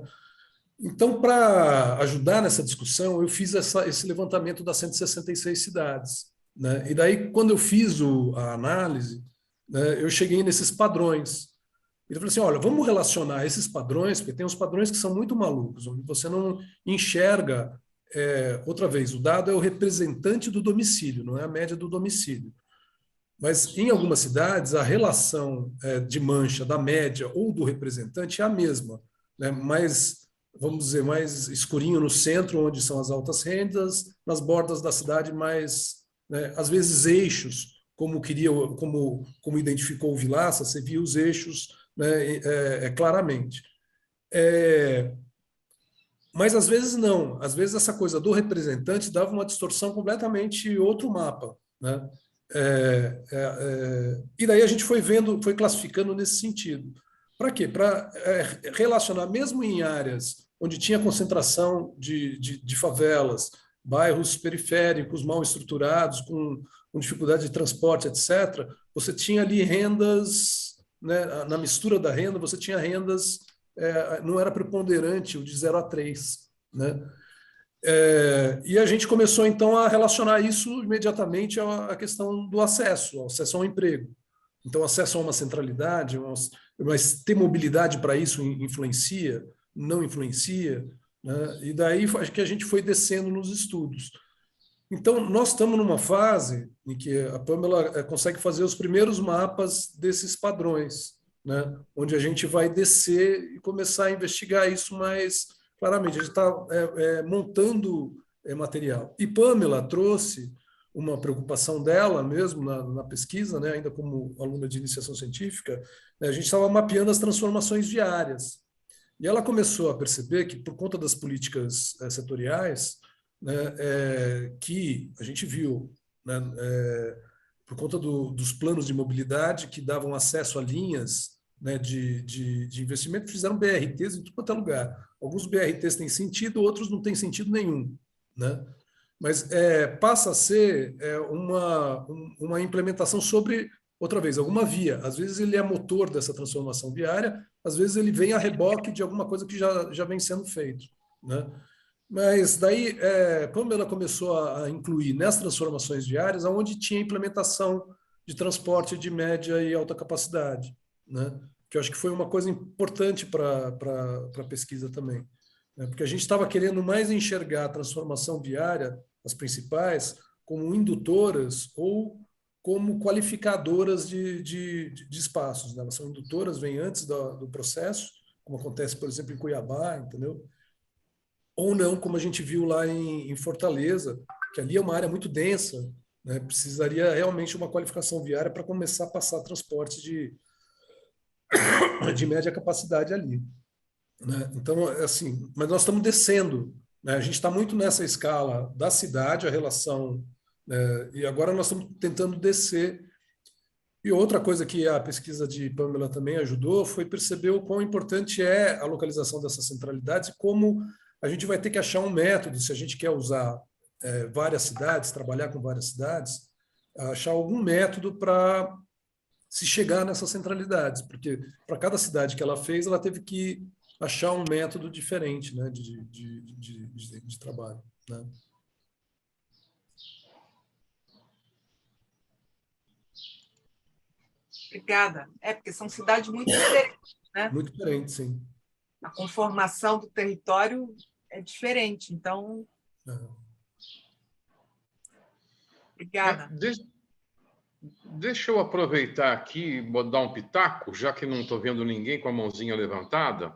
Então, para ajudar nessa discussão, eu fiz esse levantamento das 166 cidades, né? E daí, quando eu fiz a análise, né, eu cheguei nesses padrões. E eu falei assim, olha, vamos relacionar esses padrões, porque tem uns padrões que são muito malucos, onde você não enxerga, outra vez, o dado é o representante do domicílio, não é a média do domicílio. Mas, em algumas cidades, a relação de mancha da média ou do representante é a mesma, né? Vamos dizer, mais escurinho no centro, onde são as altas rendas, nas bordas da cidade mais, né, às vezes, eixos, como identificou o Vilaça, você via os eixos, né, claramente. Mas, às vezes, não. Às vezes, essa coisa do representante dava uma distorção completamente outro mapa, né? E daí a gente foi classificando nesse sentido. Para quê? Para relacionar, mesmo em áreas onde tinha concentração de favelas, bairros periféricos mal estruturados, com dificuldade de transporte, etc., você tinha ali rendas, né, na mistura da renda, você tinha rendas, não era preponderante o de 0 a 3, né? E a gente começou, então, a relacionar isso imediatamente à questão do acesso ao emprego. Então, acesso a uma centralidade, mas ter mobilidade para isso influencia, não influencia, né? E daí acho que a gente foi descendo nos estudos. Então, nós estamos numa fase em que a Pamela consegue fazer os primeiros mapas desses padrões, né? Onde a gente vai descer e começar a investigar isso mais claramente. A gente está montando material. E Pamela trouxe uma preocupação dela mesmo na pesquisa, né? Ainda como aluna de iniciação científica, né? A gente estava mapeando as transformações viárias. E ela começou a perceber que, por conta das políticas setoriais, né, que a gente viu, né, por conta dos planos de mobilidade que davam acesso a linhas, né, de investimento, fizeram BRTs em tudo quanto é lugar. Alguns BRTs têm sentido, outros não têm sentido nenhum, né? Mas passa a ser uma implementação sobre, outra vez, alguma via. Às vezes ele é motor dessa transformação viária, às vezes ele vem a reboque de alguma coisa que já vem sendo feito, né? Mas daí, como ela começou a incluir nas transformações viárias, onde tinha implementação de transporte de média e alta capacidade, né? Que eu acho que foi uma coisa importante para a pesquisa também, né? Porque a gente estava querendo mais enxergar a transformação viária, as principais, como indutoras ou como qualificadoras de espaços, né? Elas são indutoras, vêm antes do processo, como acontece, por exemplo, em Cuiabá, entendeu? Ou não, como a gente viu lá em Fortaleza, que ali é uma área muito densa, né? Precisaria realmente uma qualificação viária para começar a passar transporte de média capacidade ali, né? Então, assim, mas nós estamos descendo, né? A gente está muito nessa escala da cidade, a relação, né? E agora nós estamos tentando descer. E outra coisa que a pesquisa de Pamela também ajudou foi perceber o quão importante é a localização dessas centralidades e como a gente vai ter que achar um método, se a gente quer usar várias cidades, trabalhar com várias cidades, achar algum método para se chegar nessas centralidades, porque para cada cidade que ela fez, ela teve que achar um método diferente, né, de trabalho, né? Obrigada. Porque são cidades muito diferentes, né? Muito diferentes, sim. A conformação do território é diferente, então... Obrigada. Deixa eu aproveitar aqui e dar um pitaco, já que não estou vendo ninguém com a mãozinha levantada,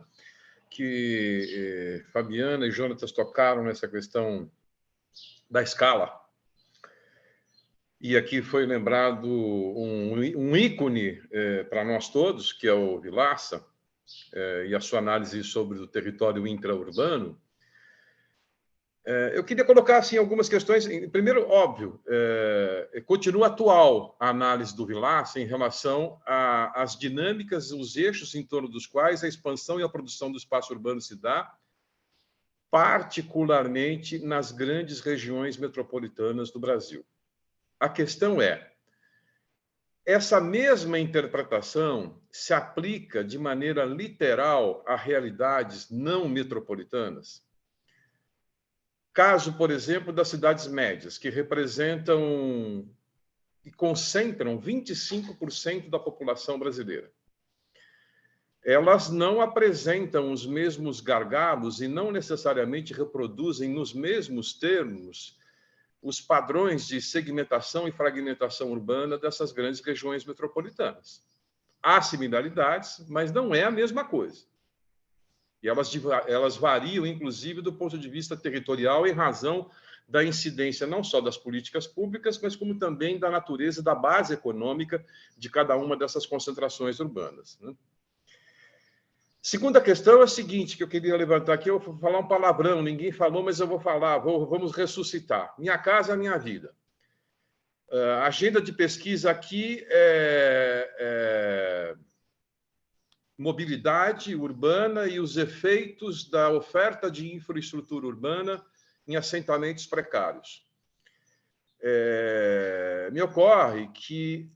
que Fabiana e Jonatas tocaram nessa questão da escala. E aqui foi lembrado um ícone para nós todos, que é o Vilaça, e a sua análise sobre o território intraurbano. Eu queria colocar assim, algumas questões. Primeiro, óbvio, continua atual a análise do Vilaça em relação às dinâmicas, os eixos em torno dos quais a expansão e a produção do espaço urbano se dá, particularmente nas grandes regiões metropolitanas do Brasil. A questão é, essa mesma interpretação se aplica de maneira literal a realidades não metropolitanas? Caso, por exemplo, das cidades médias, que representam e concentram 25% da população brasileira. Elas não apresentam os mesmos gargalos e não necessariamente reproduzem nos mesmos termos os padrões de segmentação e fragmentação urbana dessas grandes regiões metropolitanas. Há similaridades, mas não é a mesma coisa. E elas variam, inclusive, do ponto de vista territorial, em razão da incidência não só das políticas públicas, mas como também da natureza, da base econômica de cada uma dessas concentrações urbanas. Segunda questão é a seguinte, que eu queria levantar aqui, eu vou falar um palavrão, ninguém falou, mas eu vou falar, vamos ressuscitar. Minha casa, minha vida. A agenda de pesquisa aqui é mobilidade urbana e os efeitos da oferta de infraestrutura urbana em assentamentos precários. Me ocorre que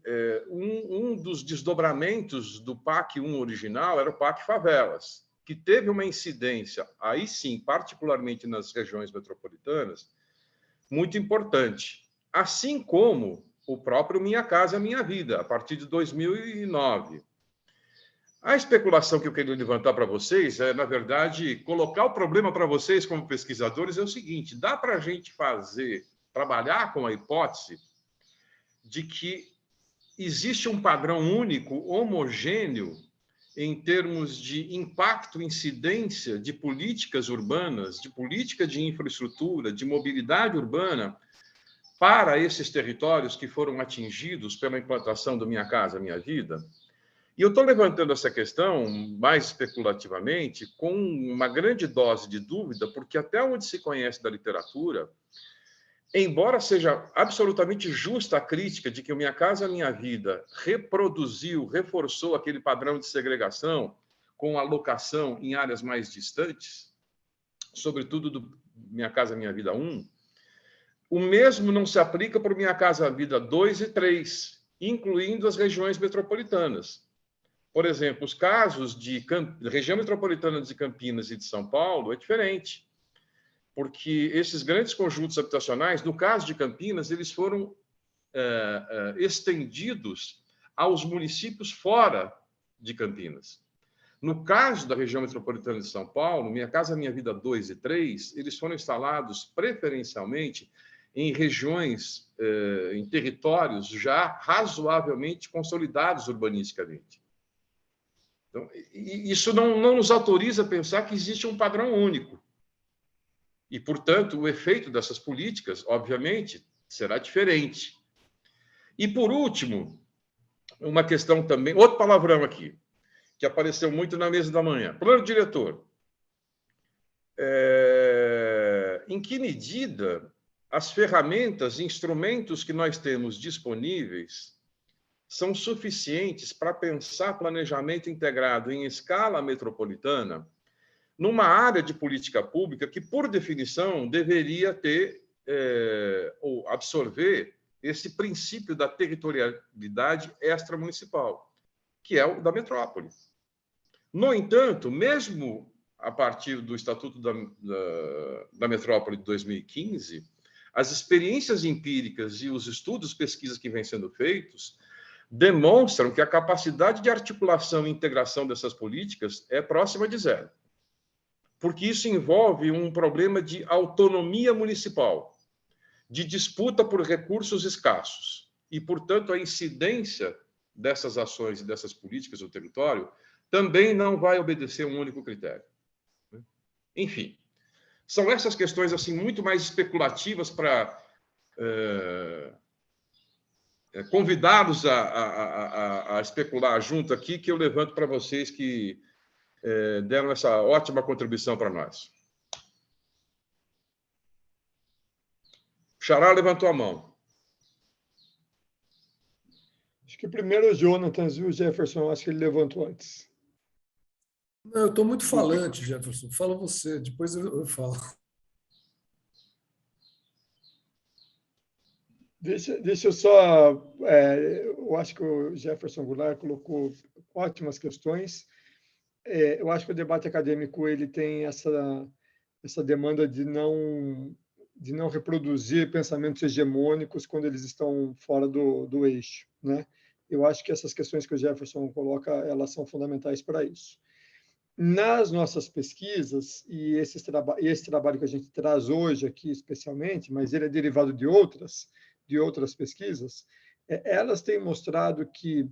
um dos desdobramentos do PAC 1 original era o PAC Favelas, que teve uma incidência, aí sim, particularmente nas regiões metropolitanas, muito importante. Assim como o próprio Minha Casa Minha Vida, a partir de 2009. A especulação que eu queria levantar para vocês é, na verdade, colocar o problema para vocês como pesquisadores é o seguinte, dá para a gente trabalhar com a hipótese de que existe um padrão único, homogêneo, em termos de impacto, incidência de políticas urbanas, de política de infraestrutura, de mobilidade urbana, para esses territórios que foram atingidos pela implantação do Minha Casa Minha Vida? E eu estou levantando essa questão, mais especulativamente, com uma grande dose de dúvida, porque até onde se conhece da literatura, embora seja absolutamente justa a crítica de que o Minha Casa Minha Vida reproduziu, reforçou aquele padrão de segregação com alocação em áreas mais distantes, sobretudo do Minha Casa Minha Vida 1, o mesmo não se aplica para o Minha Casa Vida 2 e 3, incluindo as regiões metropolitanas. Por exemplo, os casos de região metropolitana de Campinas e de São Paulo é diferente, porque esses grandes conjuntos habitacionais, no caso de Campinas, eles foram estendidos aos municípios fora de Campinas. No caso da região metropolitana de São Paulo, Minha Casa Minha Vida 2 e 3, eles foram instalados preferencialmente em regiões, em territórios já razoavelmente consolidados urbanisticamente. Então, isso não nos autoriza a pensar que existe um padrão único. E, portanto, o efeito dessas políticas, obviamente, será diferente. E, por último, uma questão também, outro palavrão aqui, que apareceu muito na mesa da manhã. Plano diretor. Em que medida as ferramentas, instrumentos que nós temos disponíveis são suficientes para pensar planejamento integrado em escala metropolitana numa área de política pública que, por definição, deveria ter ou absorver esse princípio da territorialidade extramunicipal, que é o da metrópole. No entanto, mesmo a partir do Estatuto da Metrópole de 2015, as experiências empíricas e os estudos, pesquisas que vêm sendo feitos demonstram que a capacidade de articulação e integração dessas políticas é próxima de zero, porque isso envolve um problema de autonomia municipal, de disputa por recursos escassos. E, portanto, a incidência dessas ações e dessas políticas do território também não vai obedecer a um único critério. Enfim, são essas questões assim muito mais especulativas para convidados a especular junto aqui, que eu levanto para vocês que deram essa ótima contribuição para nós. Xará levantou a mão. Acho que primeiro o Jonatas, viu, Jefferson? Acho que ele levantou antes. Não, eu estou muito falante, Jefferson. Fala você, depois eu falo. Deixa eu só... eu acho que o Jefferson Goulart colocou ótimas questões. Eu acho que o debate acadêmico ele tem essa demanda de não reproduzir pensamentos hegemônicos quando eles estão fora do eixo, né? Eu acho que essas questões que o Jefferson coloca, elas são fundamentais para isso. Nas nossas pesquisas, e esse trabalho que a gente traz hoje aqui especialmente, mas ele é derivado de outras pesquisas, elas têm mostrado que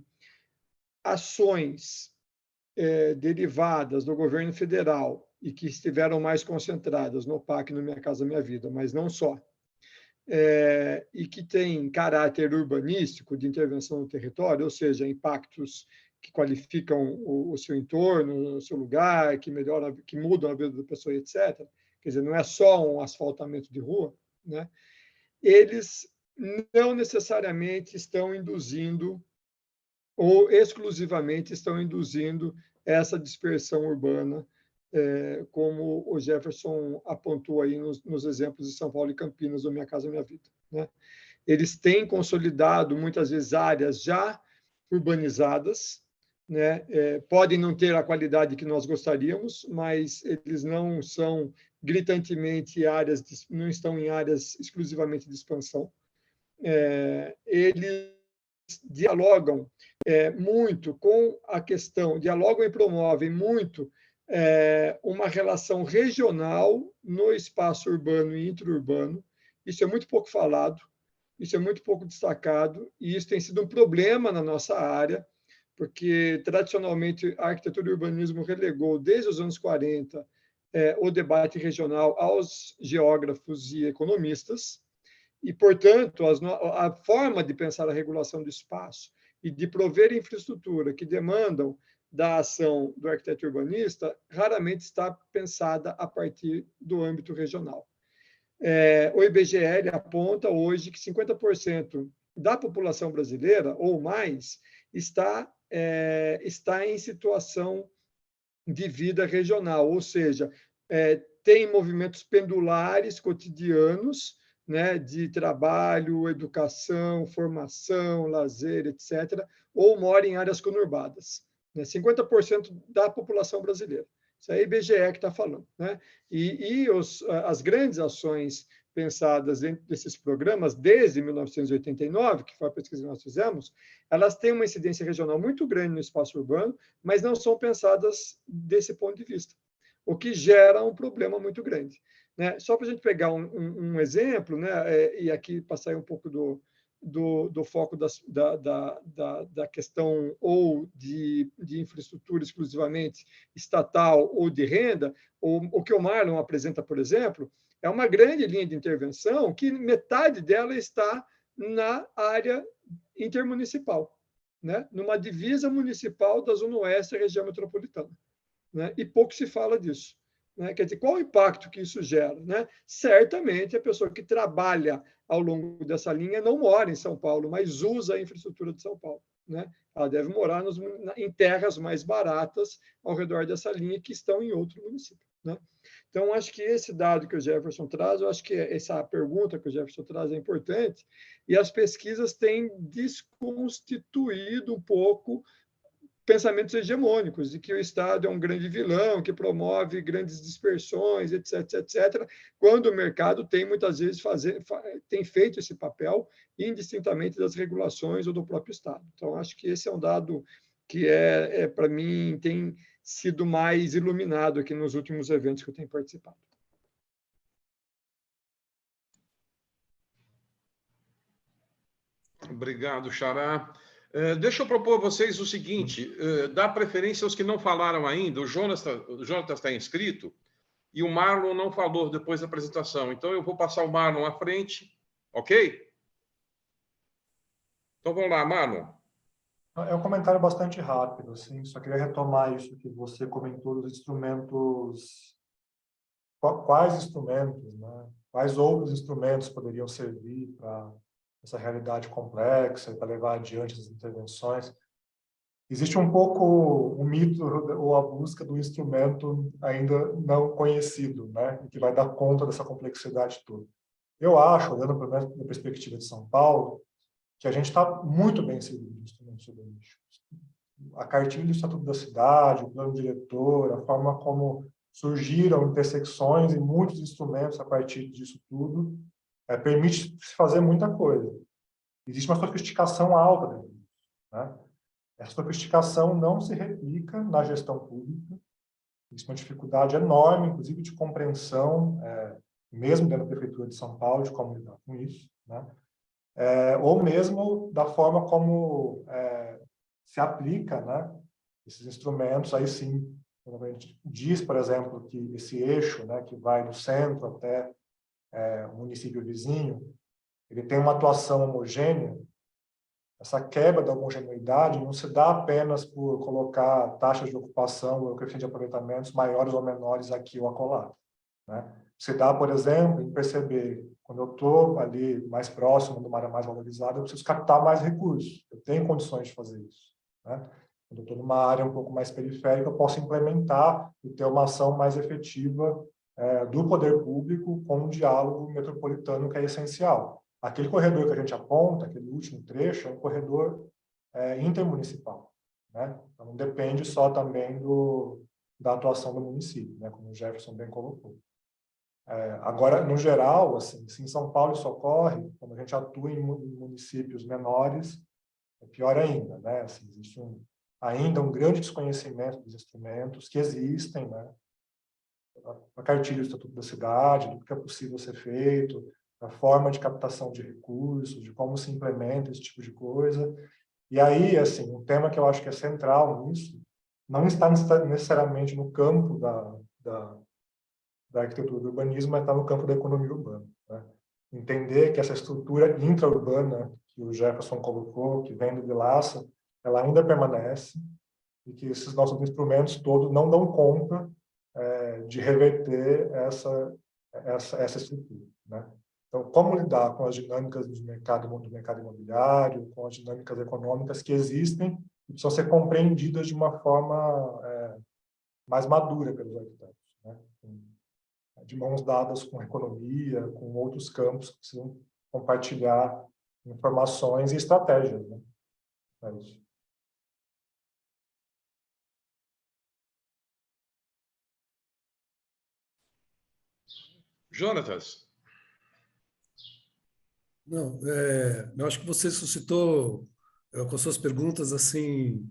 ações derivadas do governo federal e que estiveram mais concentradas no PAC, no Minha Casa Minha Vida, mas não só, e que têm caráter urbanístico de intervenção no território, ou seja, impactos que qualificam o seu entorno, o seu lugar, que melhoram, que mudam a vida da pessoa, etc. Quer dizer, não é só um asfaltamento de rua, né? Eles não necessariamente estão induzindo ou exclusivamente estão induzindo essa dispersão urbana, como o Jefferson apontou aí nos exemplos de São Paulo e Campinas, do Minha Casa Minha Vida, né? Eles têm consolidado, muitas vezes, áreas já urbanizadas, né? Podem não ter a qualidade que nós gostaríamos, mas eles não são gritantemente não estão em áreas exclusivamente de expansão. Eles dialogam muito com a questão, dialogam e promovem muito uma relação regional no espaço urbano e interurbano. Isso é muito pouco falado, isso é muito pouco destacado, e isso tem sido um problema na nossa área, porque, tradicionalmente, a arquitetura e o urbanismo relegou, desde os anos 40, o debate regional aos geógrafos e economistas, e, portanto, a forma de pensar a regulação do espaço e de prover infraestrutura que demandam da ação do arquiteto urbanista raramente está pensada a partir do âmbito regional. O IBGE aponta hoje que 50% da população brasileira, ou mais, está em situação de vida regional, ou seja, tem movimentos pendulares cotidianos, né, de trabalho, educação, formação, lazer, etc., ou mora em áreas conurbadas, né? 50% da população brasileira. Isso é a IBGE que está falando, né? E as grandes ações pensadas dentro desses programas, desde 1989, que foi a pesquisa que nós fizemos, elas têm uma incidência regional muito grande no espaço urbano, mas não são pensadas desse ponto de vista, o que gera um problema muito grande, né? Só para a gente pegar um exemplo, né, e aqui passar um pouco do foco da questão ou de infraestrutura exclusivamente estatal ou de renda, o que o Marlon apresenta, por exemplo, é uma grande linha de intervenção que metade dela está na área intermunicipal, né, numa divisa municipal da Zona Oeste e região metropolitana, né, e pouco se fala disso. Né? Quer dizer, qual o impacto que isso gera? Né? Certamente, a pessoa que trabalha ao longo dessa linha não mora em São Paulo, mas usa a infraestrutura de São Paulo. Né? Ela deve morar em terras mais baratas ao redor dessa linha que estão em outro município. Né? Então, acho que esse dado que o Jefferson traz, eu acho que essa pergunta que o Jefferson traz é importante, e as pesquisas têm desconstituído um pouco pensamentos hegemônicos, de que o Estado é um grande vilão, que promove grandes dispersões, etc., etc., quando o mercado tem, muitas vezes, tem feito esse papel indistintamente das regulações ou do próprio Estado. Então, acho que esse é um dado que, para mim, tem sido mais iluminado aqui nos últimos eventos que eu tenho participado. Obrigado, Xará. Deixa eu propor a vocês o seguinte, dá preferência aos que não falaram ainda. O Jonatas está inscrito e o Marlon não falou depois da apresentação. Então, eu vou passar o Marlon à frente, ok? Então, vamos lá, Marlon. É um comentário bastante rápido, assim, só queria retomar isso que você comentou dos instrumentos. Quais instrumentos, né? Quais outros instrumentos poderiam servir para essa realidade complexa e para levar adiante as intervenções? Existe um pouco o mito ou a busca do instrumento ainda não conhecido, né? Que vai dar conta dessa complexidade toda. Eu acho, olhando para a perspectiva de São Paulo, que a gente está muito bem servido de instrumentos urbanísticos. A cartilha do Estatuto da Cidade, o plano diretor, a forma como surgiram intersecções e muitos instrumentos a partir disso tudo, permite se fazer muita coisa. Existe uma sofisticação alta dentro disso, né? Essa sofisticação não se replica na gestão pública. Existe uma dificuldade enorme, inclusive de compreensão, mesmo dentro da Prefeitura de São Paulo, de como lidar com isso, né? Ou mesmo da forma como se aplica, né, esses instrumentos. Aí sim, quando a gente diz, por exemplo, que esse eixo, né, que vai do centro até o município vizinho, ele tem uma atuação homogênea. Essa quebra da homogeneidade não se dá apenas por colocar taxas de ocupação ou coeficiente de aproveitamentos maiores ou menores aqui ou acolá, né? Se dá, por exemplo, em perceber, quando eu estou ali mais próximo de uma área mais valorizada, eu preciso captar mais recursos. Eu tenho condições de fazer isso, né? Quando eu estou numa área um pouco mais periférica, eu posso implementar e ter uma ação mais efetiva do poder público com um diálogo metropolitano que é essencial. Aquele corredor que a gente aponta, aquele último trecho, é um corredor intermunicipal, né? Então, não depende só também da atuação do município, né? Como o Jefferson bem colocou. Agora, no geral, assim, se em São Paulo isso ocorre, quando a gente atua em municípios menores, é pior ainda, né? Assim, existe ainda um grande desconhecimento dos instrumentos que existem, né? A cartilha do Estatuto da Cidade, do que é possível ser feito, a forma de captação de recursos, de como se implementa esse tipo de coisa. E aí, assim, um tema que eu acho que é central nisso, não está necessariamente no campo da arquitetura do urbanismo, mas está no campo da economia urbana, né? Entender que essa estrutura intra-urbana que o Jefferson colocou, que vem do Vilaça, ela ainda permanece e que esses nossos instrumentos todos não dão conta de reverter essa estrutura, né? Então, como lidar com as dinâmicas do mercado imobiliário, com as dinâmicas econômicas que existem e precisam ser compreendidas de uma forma mais madura pelos arquitetos, né? De mãos dadas com a economia, com outros campos que precisam compartilhar informações e estratégias, né? É isso. Jonatas. Não, eu acho que você suscitou, com suas perguntas, assim,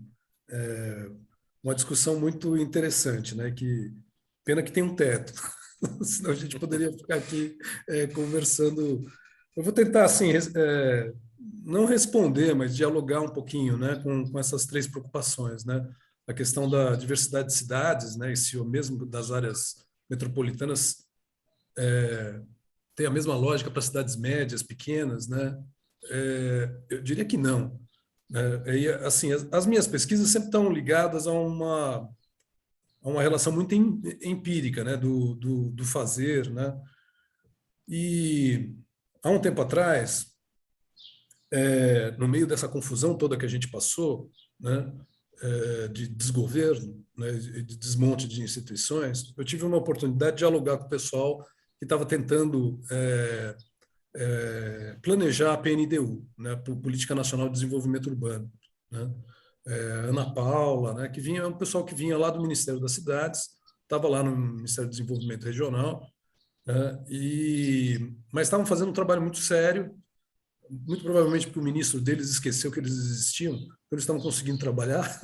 uma discussão muito interessante, né? Pena que tem um teto, senão a gente poderia ficar aqui conversando. Eu vou tentar, assim, não responder, mas dialogar um pouquinho, né, com essas três preocupações, né? A questão da diversidade de cidades, né? E se o mesmo das áreas metropolitanas tem a mesma lógica para cidades médias, pequenas, né? Eu diria que não. E, assim, as minhas pesquisas sempre estão ligadas a uma relação muito empírica, né? do fazer, né? E há um tempo atrás, no meio dessa confusão toda que a gente passou, né? De desgoverno, né? De desmonte de instituições, eu tive uma oportunidade de dialogar com o pessoal que estava tentando planejar a PNDU, né, Política Nacional de Desenvolvimento Urbano, né? Ana Paula, né, que vinha, um pessoal que vinha lá do Ministério das Cidades, estava lá no Ministério do Desenvolvimento Regional, né, mas estavam fazendo um trabalho muito sério, muito provavelmente porque o ministro deles esqueceu que eles existiam, então eles estavam conseguindo trabalhar,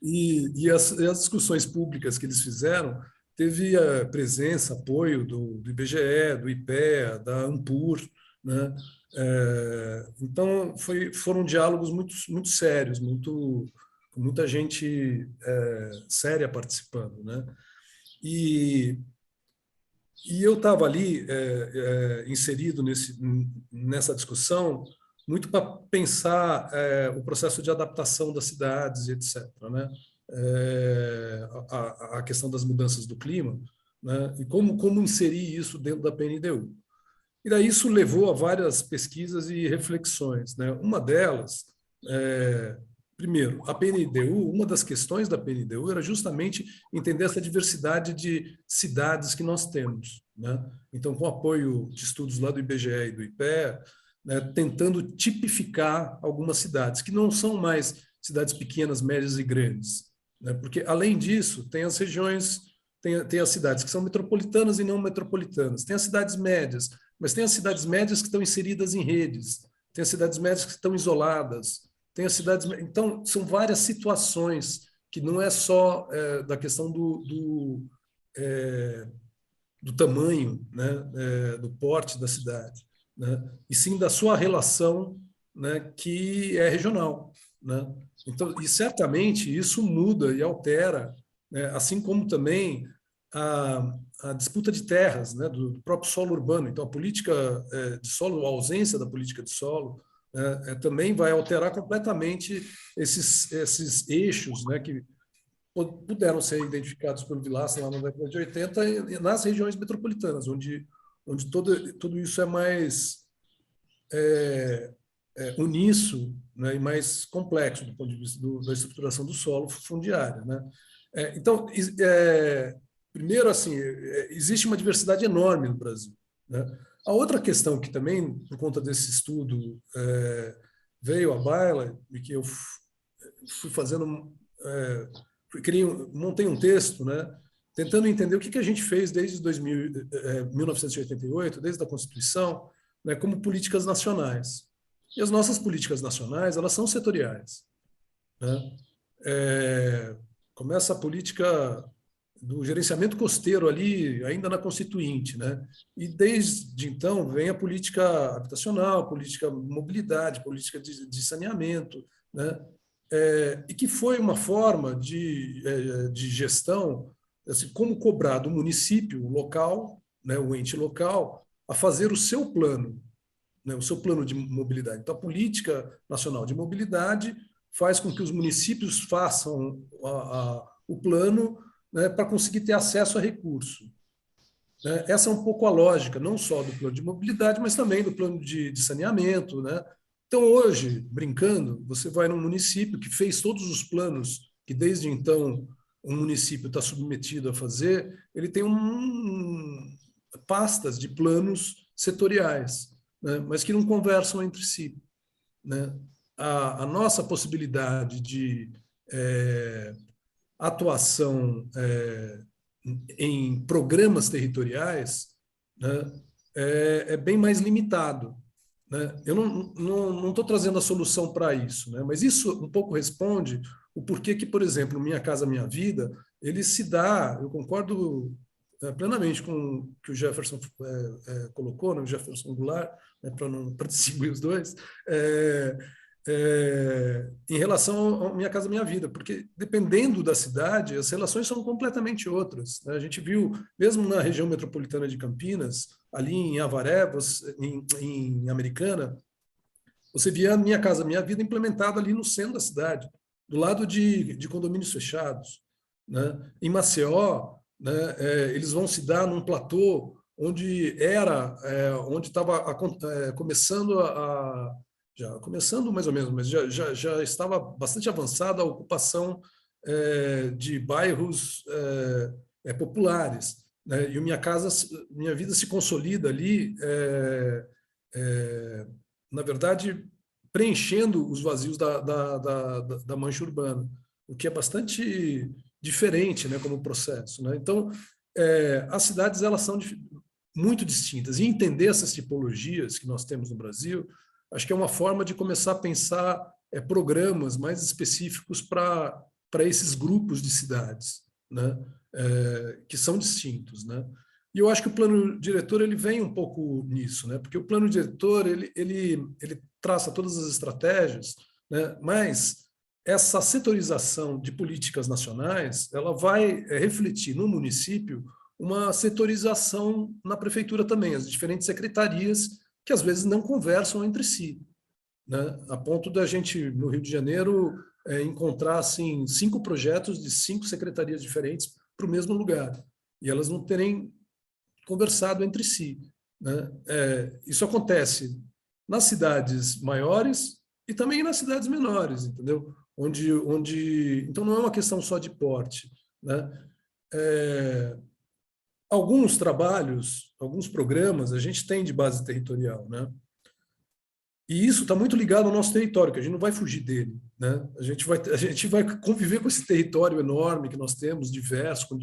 e as discussões públicas que eles fizeram teve a presença, apoio do IBGE, do IPEA, da Ampur, né? Então, foram diálogos muito sérios, com muita gente séria participando, né? E eu estava ali inserido nessa discussão muito para pensar o processo de adaptação das cidades, etc., né? A questão das mudanças do clima, né? E como inserir isso dentro da PNDU. E daí isso levou a várias pesquisas e reflexões, né? Uma delas, primeiro, a PNDU, uma das questões da PNDU era justamente entender essa diversidade de cidades que nós temos, né? Então, com o apoio de estudos lá do IBGE e do IPEA, né, tentando tipificar algumas cidades, que não são mais cidades pequenas, médias e grandes, né? Porque, além disso, tem as regiões, tem as cidades que são metropolitanas e não metropolitanas, tem as cidades médias, mas tem as cidades médias que estão inseridas em redes, tem as cidades médias que estão isoladas, tem as cidades... Então, são várias situações que não é só da questão do tamanho, né, do porte da cidade, né, e sim da sua relação, né, que é regional, né? Então, e certamente isso muda e altera, né, assim como também a disputa de terras, né, do próprio solo urbano. Então, a política de solo, a ausência da política de solo, também vai alterar completamente esses eixos, né, que puderam ser identificados pelo Villaça lá na década de 80 nas regiões metropolitanas, onde tudo isso é mais uníssono, né, e mais complexo do ponto de vista da estruturação do solo fundiário, né? Então, primeiro, assim, existe uma diversidade enorme no Brasil, né? A outra questão que também, por conta desse estudo, veio à baila, e que eu fui fazendo, montei um texto, né, tentando entender o que a gente fez desde 1988, desde a Constituição, né, como políticas nacionais. E as nossas políticas nacionais, elas são setoriais, né? Começa a política do gerenciamento costeiro ali, ainda na Constituinte, né? E desde então vem a política habitacional, política de mobilidade, política de saneamento, né? E que foi uma forma de gestão, assim, como cobrar do município local, né, o ente local, a fazer o seu plano, né, o seu plano de mobilidade. Então, a política nacional de mobilidade faz com que os municípios façam o plano, né, para conseguir ter acesso a recurso. Né? Essa é um pouco a lógica, não só do plano de mobilidade, mas também do plano de saneamento, né? Então, hoje, brincando, você vai num município que fez todos os planos que, desde então, um município está submetido a fazer, ele tem pastas de planos setoriais, né, mas que não conversam entre si, né? A nossa possibilidade de atuação em programas territoriais, né, é bem mais limitado, né? Eu não estou trazendo a solução para isso, né, mas isso um pouco responde o porquê que, por exemplo, Minha Casa Minha Vida, ele se dá, eu concordo plenamente com o que o Jefferson colocou, né, o Jefferson Goulart, né, para distinguir os dois, em relação a Minha Casa Minha Vida, porque dependendo da cidade, as relações são completamente outras, né? A gente viu, mesmo na região metropolitana de Campinas, ali em Avaré, em Americana, você via a Minha Casa Minha Vida implementada ali no centro da cidade, do lado de condomínios fechados, né? Em Maceió, né, eles vão se dar num platô onde estava começando começando mais ou menos, mas já estava bastante avançada a ocupação de bairros populares, né? E o Minha Vida se consolida ali, na verdade, preenchendo os vazios da mancha urbana, o que é bastante diferente, né, como processo, né? Então, as cidades, elas são muito distintas, e entender essas tipologias que nós temos no Brasil, acho que é uma forma de começar a pensar programas mais específicos para esses grupos de cidades, né, que são distintos, né? E eu acho que o plano diretor ele vem um pouco nisso, né? Porque o plano diretor ele traça todas as estratégias, né? Mas essa setorização de políticas nacionais ela vai refletir no município uma setorização na prefeitura também, as diferentes secretarias que às vezes não conversam entre si, né? A ponto da gente, no Rio de Janeiro, encontrar assim, 5 projetos de 5 secretarias diferentes para o mesmo lugar, e elas não terem conversado entre si, né? Isso acontece nas cidades maiores e também nas cidades menores, entendeu? Então não é uma questão só de porte, né? Alguns trabalhos, alguns programas a gente tem de base territorial, né? E isso está muito ligado ao nosso território, que a gente não vai fugir dele, né? A gente vai conviver com esse território enorme que nós temos, diverso, com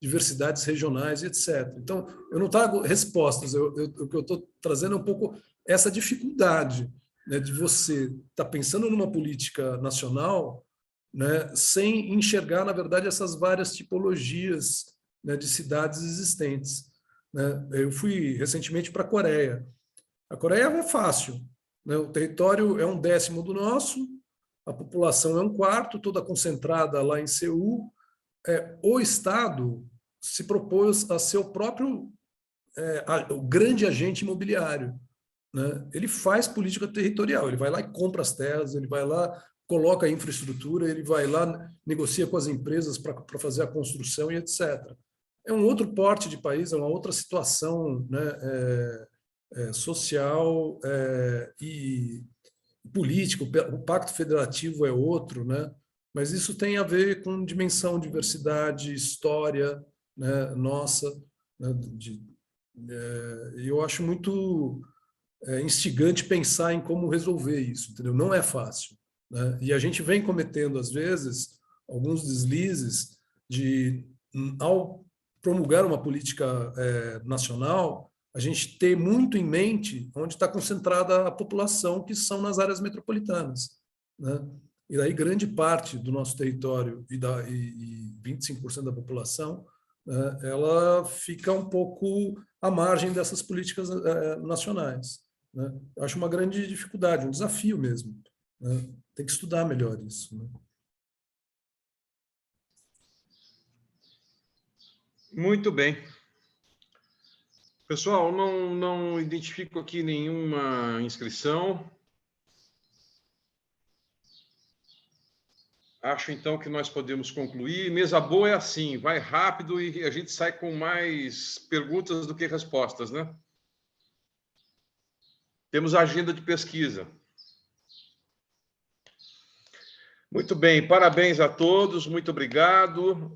diversidades regionais, etc. Então, eu não trago respostas, o que eu estou trazendo é um pouco essa dificuldade, né, de você estar pensando numa política nacional, né, sem enxergar, na verdade, essas várias tipologias, né, de cidades existentes, né? Eu fui recentemente para a Coreia. A Coreia é fácil, né? O território é 1/10 do nosso, a população é 1/4, toda concentrada lá em Seul. O Estado se propôs a ser o próprio o grande agente imobiliário, né? Ele faz política territorial, ele vai lá e compra as terras, ele vai lá, coloca a infraestrutura, ele vai lá, negocia com as empresas para fazer a construção e etc. É um outro porte de país, é uma outra situação, né, social e político. O Pacto Federativo é outro, né? Mas isso tem a ver com dimensão, diversidade, história, né, nossa, né, eu acho muito instigante pensar em como resolver isso, entendeu? Não é fácil, né? E a gente vem cometendo, às vezes, alguns deslizes ao promulgar uma política nacional, a gente ter muito em mente onde está concentrada a população, que são nas áreas metropolitanas, né? E daí grande parte do nosso território e 25% da população, né, ela fica um pouco à margem dessas políticas nacionais, né? Eu acho uma grande dificuldade, um desafio mesmo, né? Tem que estudar melhor isso, né? Muito bem. Pessoal, não identifico aqui nenhuma inscrição. Acho, então, que nós podemos concluir. Mesa boa é assim, vai rápido e a gente sai com mais perguntas do que respostas, né? Temos a agenda de pesquisa. Muito bem, parabéns a todos, muito obrigado.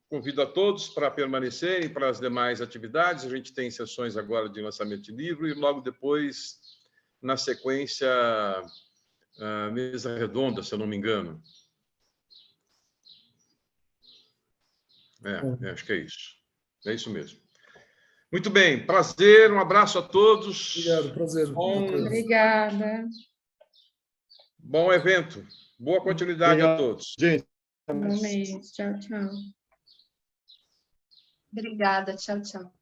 Convido a todos para permanecerem para as demais atividades. A gente tem sessões agora de lançamento de livro e logo depois, na sequência, a mesa redonda, se eu não me engano. Acho que é isso. É isso mesmo. Muito bem, prazer, um abraço a todos. Obrigado, prazer. Obrigada. Bom evento. Boa continuidade a todos. Gente. Bom mês. Tchau, tchau. Obrigada. Tchau, tchau.